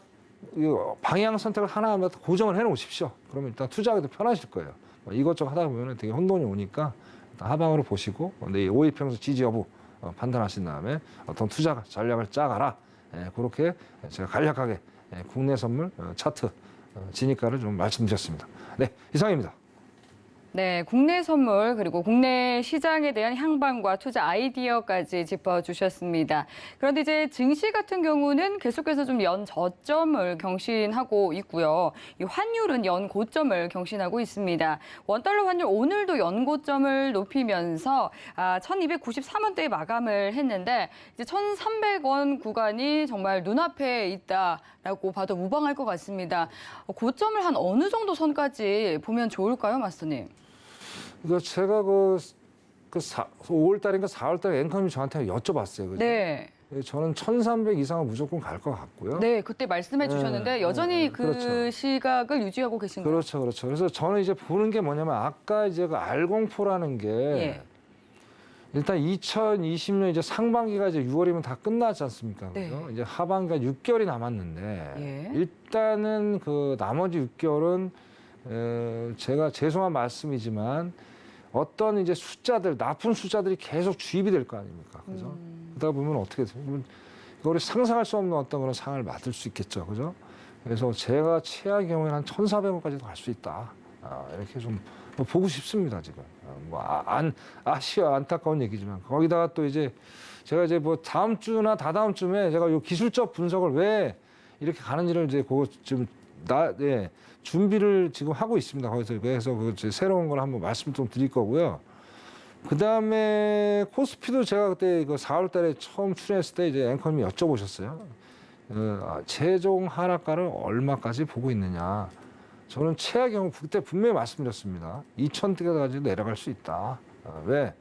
방향 선택을 하나하나 고정을 해놓으십시오. 그러면 일단 투자하기도 편하실 거예요. 이것저것 하다 보면 되게 혼돈이 오니까 일단 하방으로 보시고 내 오이평선 지지 여부 판단하신 다음에 어떤 투자 전략을 짜가라. 그렇게 제가 간략하게 국내 선물 차트 진입가를 좀 말씀드렸습니다. 네, 이상입니다. 네, 국내 선물 그리고 국내 시장에 대한 향방과 투자 아이디어까지 짚어주셨습니다. 그런데 이제 증시 같은 경우는 계속해서 좀 연 저점을 경신하고 있고요. 이 환율은 연 고점을 경신하고 있습니다. 원달러 환율 오늘도 연 고점을 높이면서 1,293원대에 마감을 했는데 이제 1,300원 구간이 정말 눈앞에 있다라고 봐도 무방할 것 같습니다. 고점을 한 어느 정도 선까지 보면 좋을까요, 마스터님? 이거 제가 5월달인가 4월달에 앵커님이 저한테 여쭤봤어요. 그죠? 네. 저는 1,300 이상은 무조건 갈 것 같고요. 네, 그때 말씀해 주셨는데 여전히 그 그렇죠. 시각을 유지하고 계신가요? 그렇죠, 그렇죠. 그래서 저는 이제 보는 게 뭐냐면 아까 이제 그 알공포라는 게 예. 일단 2020년 이제 상반기가 이제 6월이면 다 끝나지 않습니까? 네. 그죠? 이제 하반기가 6개월이 남았는데 예. 일단은 그 나머지 6개월은 제가 죄송한 말씀이지만 어떤 이제 숫자들, 나쁜 숫자들이 계속 주입이 될 거 아닙니까? 그죠? 그러다 보면 어떻게 돼요? 이거를 상상할 수 없는 어떤 그런 상황을 맡을 수 있겠죠. 그죠? 그래서 제가 최악의 경우에는 한 1,400원까지도 갈 수 있다. 이렇게 좀 보고 싶습니다, 지금. 아쉬워, 안타까운 얘기지만. 거기다가 또 이제 제가 이제 뭐 다음 주나 다다음 주에 제가 요 기술적 분석을 왜 이렇게 가는지를 이제 그거 좀 준비를 지금 하고 있습니다. 거기서 그래서 그 새로운 걸 한번 말씀 좀 드릴 거고요. 그 다음에 코스피도 제가 그때 그 4월달에 처음 출연했을 때 이제 앵커님이 여쭤보셨어요. 최종 하락가를 얼마까지 보고 있느냐. 저는 최악의 경우 그때 분명히 말씀드렸습니다. 2,000대까지 내려갈 수 있다. 왜?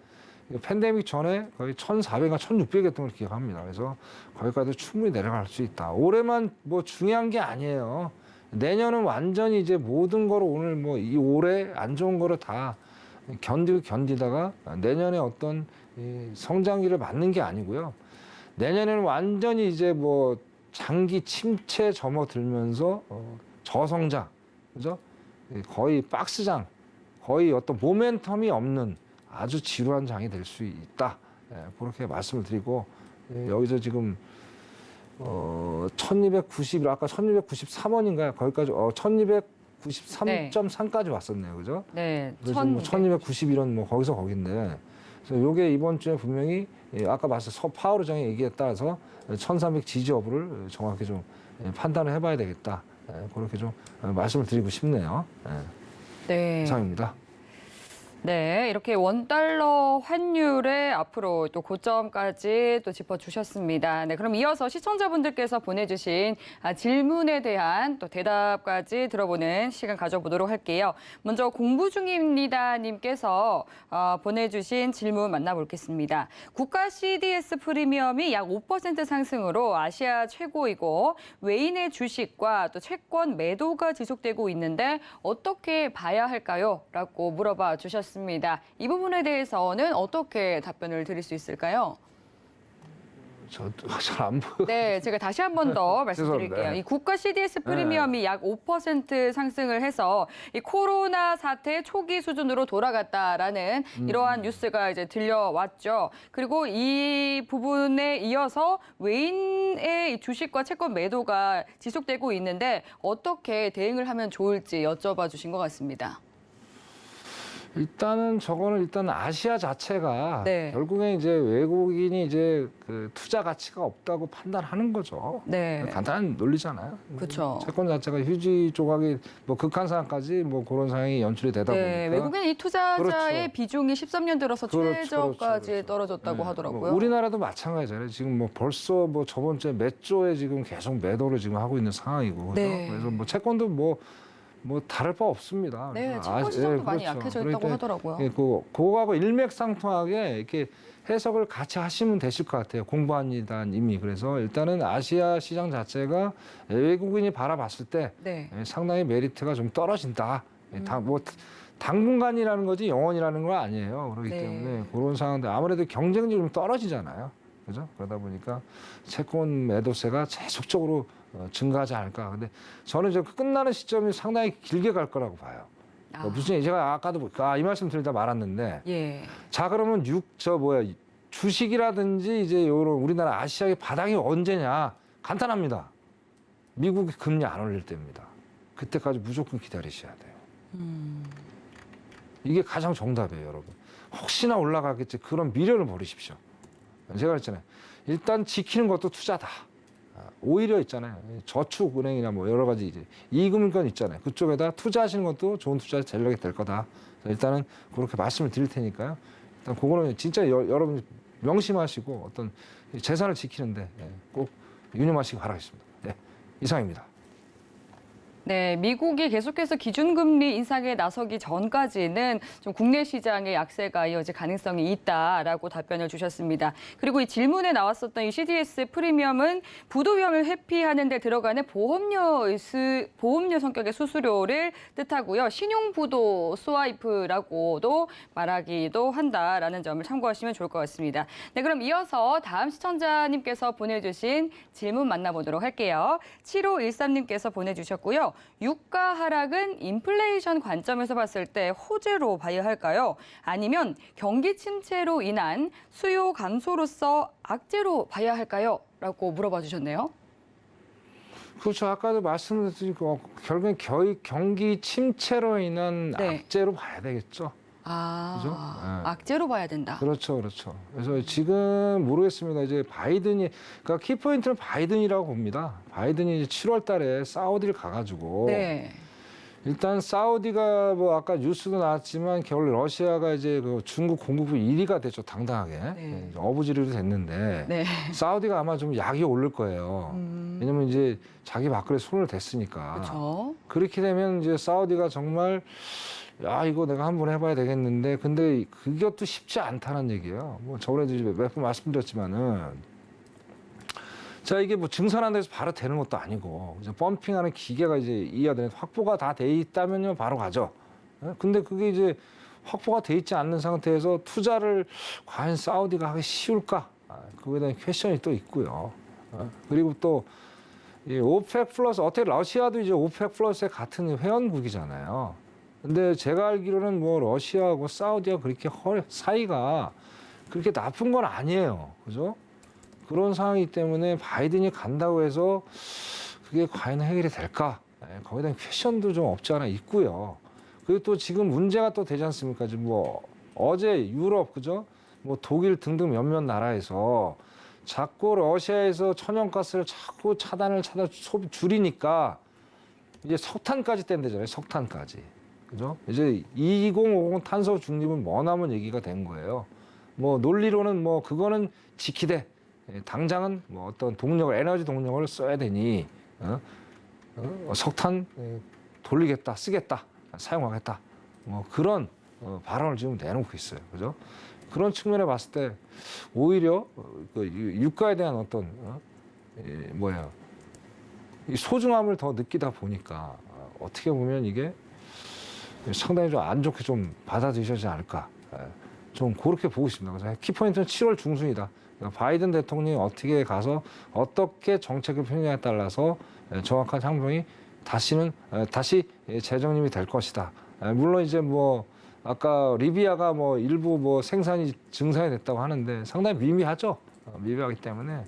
팬데믹 전에 거의 1,400과 1,600이었던 걸 기억합니다. 그래서 거기까지도 충분히 내려갈 수 있다. 올해만 뭐 중요한 게 아니에요. 내년은 완전히 이제 모든 거를 오늘 뭐 이 올해 안 좋은 거를 다 견디다가 내년에 어떤 성장기를 맞는 게 아니고요. 내년에는 완전히 이제 뭐 장기 침체 접어들면서 저성장, 그죠? 거의 박스장, 거의 어떤 모멘텀이 없는 아주 지루한 장이 될 수 있다. 그렇게 말씀을 드리고 여기서 지금 1290, 아까 1293원인가요? 거기까지 1293.3까지 왔었네요. 그죠? 네. 그래서 뭐 1291원 뭐 거기서 거긴데. 그래서 요게 이번 주에 분명히 아까 말씀 파월 의장의 얘기에 따라서 1300 지지 여부를 정확히 좀 판단을 해봐야 되겠다. 그렇게 좀 말씀을 드리고 싶네요. 네. 이상입니다. 네, 이렇게 원달러 환율의 앞으로 또 고점까지 또 짚어주셨습니다. 네, 그럼 이어서 시청자분들께서 보내주신 질문에 대한 또 대답까지 들어보는 시간 가져보도록 할게요. 먼저 공부 중입니다 님께서 보내주신 질문 만나보겠습니다. 국가 CDS 프리미엄이 약 5% 상승으로 아시아 최고이고 외인의 주식과 또 채권 매도가 지속되고 있는데 어떻게 봐야 할까요? 라고 물어봐 주셨습니다. 이 부분에 대해서는 어떻게 답변을 드릴 수 있을까요? 저도 잘 안 보여. 네, 제가 다시 한 번 더 말씀드릴게요. 죄송합니다. 이 국가 CDS 프리미엄이 약 5% 상승을 해서 이 코로나 사태 초기 수준으로 돌아갔다라는 이러한 뉴스가 이제 들려왔죠. 그리고 이 부분에 이어서 외인의 이 주식과 채권 매도가 지속되고 있는데 어떻게 대응을 하면 좋을지 여쭤봐 주신 것 같습니다. 일단은 저거는 일단 아시아 자체가 네. 결국에 이제 외국인이 이제 그 투자 가치가 없다고 판단하는 거죠. 네. 간단한 논리잖아요. 그렇죠. 채권 자체가 휴지 조각이 뭐 극한 상황까지 뭐 그런 상황이 연출이 되다 네, 보니까 외국인 이 투자자의 그렇죠. 비중이 13년 들어서 그렇죠, 최저까지 그렇죠. 떨어졌다고 네. 하더라고요. 뭐 우리나라도 마찬가지잖아요. 지금 뭐 벌써 뭐 저번 주에 몇 조에 지금 계속 매도를 지금 하고 있는 상황이고 그죠? 네. 그래서 뭐 채권도 뭐 다를 바 없습니다. 네, 그래서 채권 시장도 많이 그렇죠. 약해져 있다고 그러니까 하더라고요. 그거하고 일맥상통하게 이렇게 해석을 같이 하시면 되실 것 같아요. 공부합니다 이미. 그래서 일단은 아시아 시장 자체가 외국인이 바라봤을 때 네. 상당히 메리트가 좀 떨어진다. 당분간이라는 거지 영원이라는 건 아니에요. 그렇기 네. 때문에 그런 상황들 아무래도 경쟁력이 좀 떨어지잖아요. 그죠? 그러다 보니까 채권 매도세가 계속적으로 증가하지 않을까. 근데 저는 저 끝나는 시점이 상당히 길게 갈 거라고 봐요. 무슨 제가 아까도 이 말씀 드리다 말았는데 예. 자 그러면 주식이라든지 이제 요런 우리나라 아시아의 바닥이 언제냐? 간단합니다. 미국이 금리 안 올릴 때입니다. 그때까지 무조건 기다리셔야 돼요. 이게 가장 정답이에요, 여러분. 혹시나 올라가겠지 그런 미련을 버리십시오. 제가 그랬잖아요. 일단 지키는 것도 투자다. 오히려 있잖아요. 저축은행이나 뭐 여러 가지 이제 이금융권 있잖아요. 그쪽에다 투자하시는 것도 좋은 투자 전략이 될 거다. 일단은 그렇게 말씀을 드릴 테니까요. 일단 그거는 진짜 여러분 명심하시고 어떤 재산을 지키는데 꼭 유념하시기 바라겠습니다. 네, 이상입니다. 네, 미국이 계속해서 기준금리 인상에 나서기 전까지는 좀 국내 시장의 약세가 이어질 가능성이 있다라고 답변을 주셨습니다. 그리고 이 질문에 나왔었던 이 CDS 프리미엄은 부도 위험을 회피하는 데 들어가는 보험료 성격의 수수료를 뜻하고요. 신용부도 스와이프라고도 말하기도 한다라는 점을 참고하시면 좋을 것 같습니다. 네, 그럼 이어서 다음 시청자님께서 보내주신 질문 만나보도록 할게요. 7513님께서 보내주셨고요. 유가 하락은 인플레이션 관점에서 봤을 때 호재로 봐야 할까요? 아니면 경기 침체로 인한 수요 감소로서 악재로 봐야 할까요? 라고 물어봐 주셨네요. 그렇죠. 아까도 말씀드리고 결국엔 경기 침체로 인한 네. 악재로 봐야 되겠죠. 그죠? 악재로 봐야 된다. 그렇죠, 그렇죠. 그래서 지금 모르겠습니다. 이제 바이든이, 그러니까 키포인트는 바이든이라고 봅니다. 바이든이 이제 7월달에 사우디를 가가지고 네. 일단 사우디가 뭐 아까 뉴스도 나왔지만 겨울 러시아가 이제 그 중국 공급부 1위가 됐죠, 당당하게. 네. 어부지리로 됐는데 네. 사우디가 아마 좀 약이 오를 거예요. 왜냐면 이제 자기 밥그릇에 손을 댔으니까. 그렇죠. 그렇게 되면 이제 사우디가 정말 야, 이거 내가 한번 해봐야 되겠는데, 근데 그것도 쉽지 않다는 얘기예요. 뭐 저번에도 몇 번 말씀드렸지만은, 자, 이게 뭐 증산한 데서 바로 되는 것도 아니고, 이제 펌핑하는 기계가 이제 이하들은 확보가 다 돼 있다면요, 바로 가죠. 근데 그게 이제 확보가 돼 있지 않는 상태에서 투자를 과연 사우디가 하기 쉬울까? 그거에 대한 퀘션이 또 있고요. 그리고 또, 이 오펙 플러스, 어떻게 러시아도 이제 오펙 플러스의 같은 회원국이잖아요. 근데 제가 알기로는 뭐 러시아하고 사우디가 그렇게 사이가 그렇게 나쁜 건 아니에요. 그죠? 그런 상황이기 때문에 바이든이 간다고 해서 그게 과연 해결이 될까? 거기에 대한 퀘션도 좀 없지 않아 있고요. 그리고 또 지금 문제가 또 되지 않습니까? 지금 뭐 어제 유럽, 그죠? 뭐 독일 등등 몇몇 나라에서 자꾸 러시아에서 천연가스를 자꾸 소비 줄이니까 이제 석탄까지 뗀대잖아요. 석탄까지. 그죠? 이제 2050 탄소 중립은 머나먼 얘기가 된 거예요. 뭐 논리로는 뭐 그거는 지키되 당장은 뭐 어떤 동력을 에너지 동력을 써야 되니 석탄 돌리겠다, 쓰겠다, 사용하겠다. 뭐 그런 발언을 지금 내놓고 있어요. 그죠? 그런 측면에 봤을 때 오히려 그 유가에 대한 어떤 이 소중함을 더 느끼다 보니까 어떻게 보면 이게 상당히 좀 안 좋게 좀 받아들이시지 않을까. 좀 그렇게 보고 있습니다. 그래서 키포인트는 7월 중순이다. 그러니까 바이든 대통령이 어떻게 가서 어떻게 정책을 펴느냐에 따라서 정확한 향방이 다시 재정립이 될 것이다. 물론 이제 뭐 아까 리비아가 뭐 일부 뭐 생산이 증산이 됐다고 하는데 상당히 미미하죠. 미미하기 때문에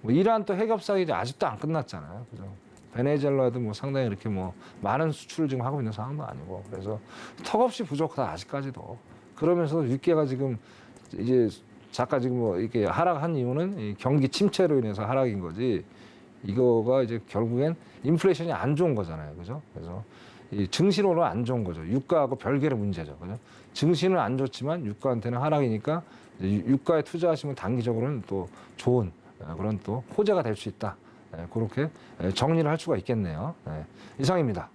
뭐 이러한 또 핵협상이 아직도 안 끝났잖아요. 그죠? 베네수엘라도 뭐 상당히 이렇게 뭐 많은 수출을 지금 하고 있는 상황도 아니고 그래서 턱없이 부족하다 아직까지도. 그러면서 유가가 지금 이제 잠깐 지금 뭐 이렇게 하락한 이유는 이 경기 침체로 인해서 하락인 거지. 이거가 이제 결국엔 인플레이션이 안 좋은 거잖아요, 그죠? 그래서 이 증시로는 안 좋은 거죠. 유가하고 별개의 문제죠, 그죠? 증시는 안 좋지만 유가한테는 하락이니까 유가에 투자하시면 단기적으로는 또 좋은 그런 또 호재가 될 수 있다. 그렇게 정리를 할 수가 있겠네요. 이상입니다.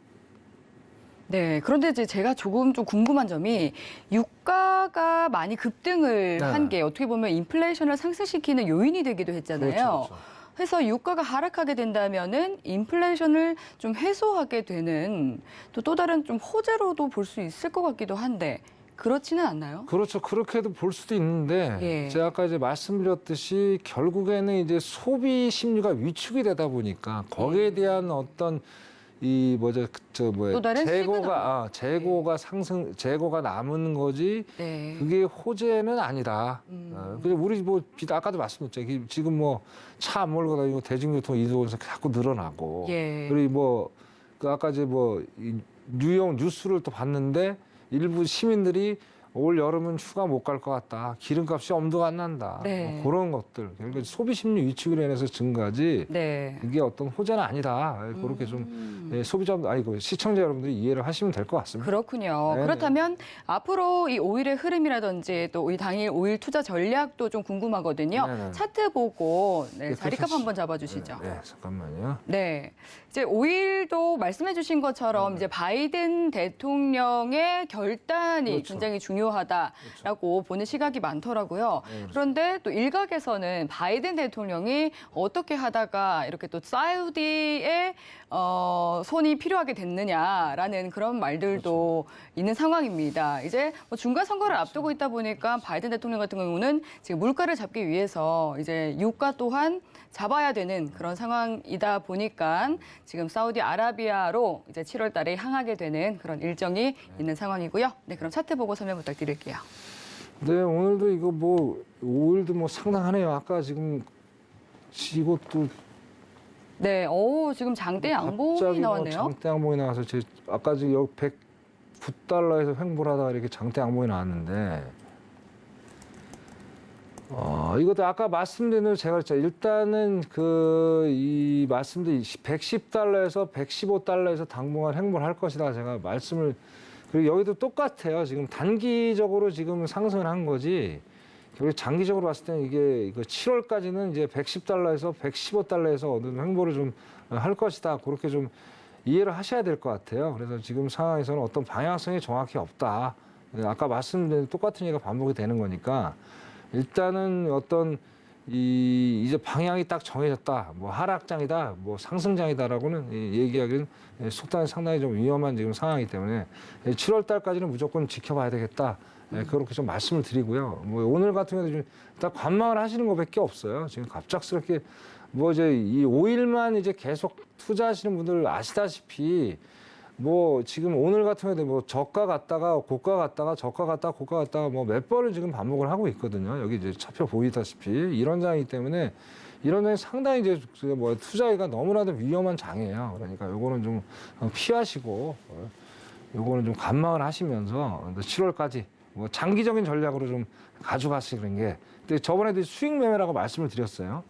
네, 그런데 이제 제가 조금 좀 궁금한 점이 유가가 많이 급등을 네. 한 게 어떻게 보면 인플레이션을 상승시키는 요인이 되기도 했잖아요. 그렇죠, 그렇죠. 해서 유가가 하락하게 된다면은 인플레이션을 좀 해소하게 되는 또 다른 좀 호재로도 볼 수 있을 것 같기도 한데 그렇지는 않나요? 그렇죠. 그렇게도 볼 수도 있는데 예. 제가 아까 이제 말씀드렸듯이 결국에는 이제 소비 심리가 위축이 되다 보니까 거기에 대한 어떤 이 뭐죠 또 다른 재고가 상승 재고가 남은 거지 네. 그게 호재는 아니다. 근데 우리 뭐 아까도 말씀드렸죠. 지금 뭐 차 안 몰고 다니고 대중교통 이동에서 자꾸 늘어나고 예. 그리고 뭐 그 아까 이제 뭐 뉴욕 뉴스를 또 봤는데 일부 시민들이 올 여름은 휴가 못 갈 것 같다. 기름값이 엄두가 안 난다. 네. 뭐 그런 것들. 그러니까 소비 심리 위축으로 인해서 증가지. 네. 이게 어떤 호재는 아니다. 그렇게 좀 소비자 아니고 시청자 여러분들이 이해를 하시면 될 것 같습니다. 그렇군요. 네네. 그렇다면 앞으로 이 오일의 흐름이라든지 또 이 당일 오일 투자 전략도 좀 궁금하거든요. 네네. 차트 보고 네, 자리값 그렇죠. 한번 잡아주시죠. 네, 잠깐만요. 네. 이제 오일도 말씀해주신 것처럼 이제 바이든 대통령의 결단이 그렇죠. 굉장히 중요하다라고 보는 시각이 많더라고요. 네, 그렇죠. 그런데 또 일각에서는 바이든 대통령이 어떻게 하다가 이렇게 또 사우디의 손이 필요하게 됐느냐라는 그런 말들도 있는 상황입니다. 이제 뭐 중간 선거를 앞두고 있다 보니까 바이든 대통령 같은 경우는 지금 물가를 잡기 위해서 이제 유가 또한 잡아야 되는 그런 상황이다 보니까 지금 사우디아라비아로 이제 7월 달에 향하게 되는 그런 일정이 있는 상황이고요. 네, 그럼 차트 보고 설명 부탁드릴게요. 네, 오늘도 이거 뭐 오일도 뭐 상당하네요. 아까 지금 이것도 네, 지금 장대 양봉이 갑자기 뭐 나왔네요. 장대 양봉이 나와서 아까 지금 여기 109달러에서 횡보를 하다가 이렇게 장대 양봉이 나왔는데 이것도 아까 말씀드린 대로 제가 그랬죠. 일단은 이 말씀드린 110달러에서 115달러에서 당분간 횡보를 할 것이다. 제가 말씀을 그리고 여기도 똑같아요. 지금 단기적으로 지금 상승을 한 거지. 결국 장기적으로 봤을 때는 이거 7월까지는 이제 110달러에서 115달러에서 어느 횡보를 좀 할 것이다. 그렇게 좀 이해를 하셔야 될 것 같아요. 그래서 지금 상황에서는 어떤 방향성이 정확히 없다. 아까 말씀드린 똑같은 얘기가 반복이 되는 거니까 일단은 어떤 이제 방향이 딱 정해졌다. 뭐 하락장이다, 뭐 상승장이다라고는 얘기하기는 속단이 상당히 좀 위험한 지금 상황이기 때문에 7월 달까지는 무조건 지켜봐야 되겠다. 그렇게 좀 말씀을 드리고요. 뭐 오늘 같은 경우도 좀 일단 관망을 하시는 것밖에 없어요. 지금 갑작스럽게 뭐 이제 이 오일만 이제 계속 투자하시는 분들 아시다시피 뭐 지금 오늘 같은 경우도 뭐 저가 갔다가 고가 갔다가 저가 갔다가 고가 갔다가 뭐 몇 번을 지금 반복을 하고 있거든요. 여기 이제 차표 보이다시피 이런 장이기 때문에 이런 장이 상당히 이제 뭐 투자하기가 너무나도 위험한 장이에요. 그러니까 요거는 좀 피하시고 요거는 좀 관망을 하시면서 7월까지 뭐 장기적인 전략으로 좀 가져가시는 게 근데 저번에도 수익 매매라고 말씀을 드렸어요.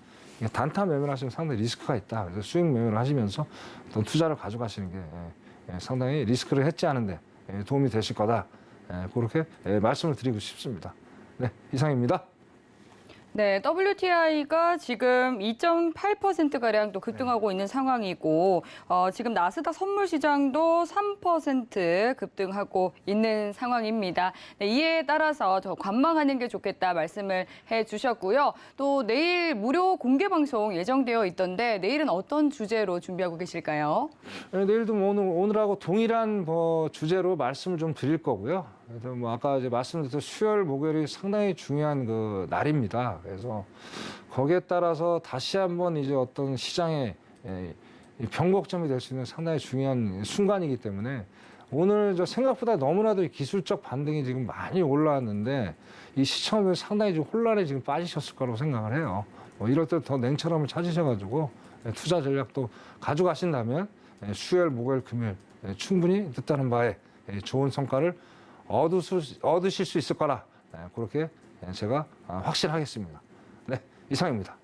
단타 매매를 하시면 상당히 리스크가 있다. 그래서 수익 매매를 하시면서 어떤 투자를 가져가시는 게 상당히 리스크를 해지하는데 도움이 되실 거다. 그렇게 말씀을 드리고 싶습니다. 네, 이상입니다. 네, WTI가 지금 2.8%가량 또 급등하고 있는 상황이고 지금 나스닥 선물 시장도 3% 급등하고 있는 상황입니다. 네, 이에 따라서 더 관망하는 게 좋겠다 말씀을 해주셨고요. 또 내일 무료 공개 방송 예정되어 있던데 내일은 어떤 주제로 준비하고 계실까요? 네, 내일도 뭐 오늘하고 동일한 뭐 주제로 말씀을 좀 드릴 거고요. 그래서 뭐 아까 이제 말씀드렸던 수요일, 목요일이 상당히 중요한 그 날입니다. 그래서 거기에 따라서 다시 한번 이제 어떤 시장의 변곡점이 될 수 있는 상당히 중요한 순간이기 때문에 오늘 저 생각보다 너무나도 기술적 반등이 지금 많이 올라왔는데 이 시청자들 상당히 좀 혼란에 지금 빠지셨을 거라고 생각을 해요. 뭐 이럴 때 더 냉철함을 찾으셔가지고 투자 전략도 가져가신다면 수요일, 목요일, 금요일 충분히 뜻하는 바에 좋은 성과를 얻으실 수 있을 거라 그렇게 제가 확신하겠습니다. 네, 이상입니다.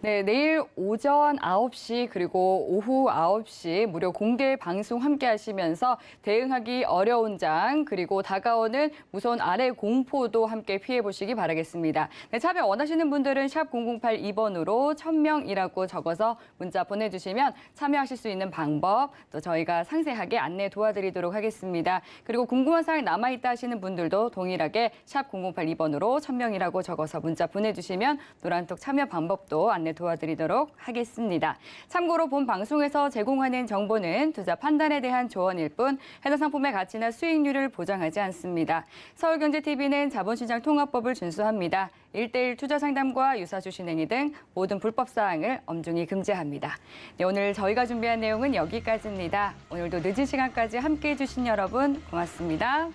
네, 내일 오전 9시 그리고 오후 9시 무료 공개 방송 함께 하시면서 대응하기 어려운 장 그리고 다가오는 무서운 아래 공포도 함께 피해 보시기 바라겠습니다. 네, 참여 원하시는 분들은 샵 0082번으로 1000명이라고 적어서 문자 보내주시면 참여하실 수 있는 방법 또 저희가 상세하게 안내 도와드리도록 하겠습니다. 그리고 궁금한 사항 남아있다 하시는 분들도 동일하게 샵 0082번으로 1000명이라고 적어서 문자 보내주시면 노란톡 참여 방법도 안내 안내 도와드리도록 하겠습니다. 참고로 본 방송에서 제공하는 정보는 투자 판단에 대한 조언일 뿐 해당 상품의 가치나 수익률을 보장하지 않습니다. 서울경제TV는 자본시장 통합법을 준수합니다. 1:1 투자 상담과 유사주식 행위 등 모든 불법 사항을 엄중히 금지합니다. 네, 오늘 저희가 준비한 내용은 여기까지입니다. 오늘도 늦은 시간까지 함께해 주신 여러분 고맙습니다.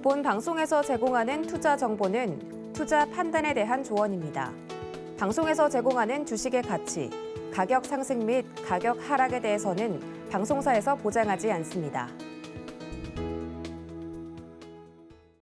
본 방송에서 제공하는 투자 정보는 투자 판단에 대한 조언입니다. 방송에서 제공하는 주식의 가치, 가격 상승 및 가격 하락에 대해서는 방송사에서 보장하지 않습니다.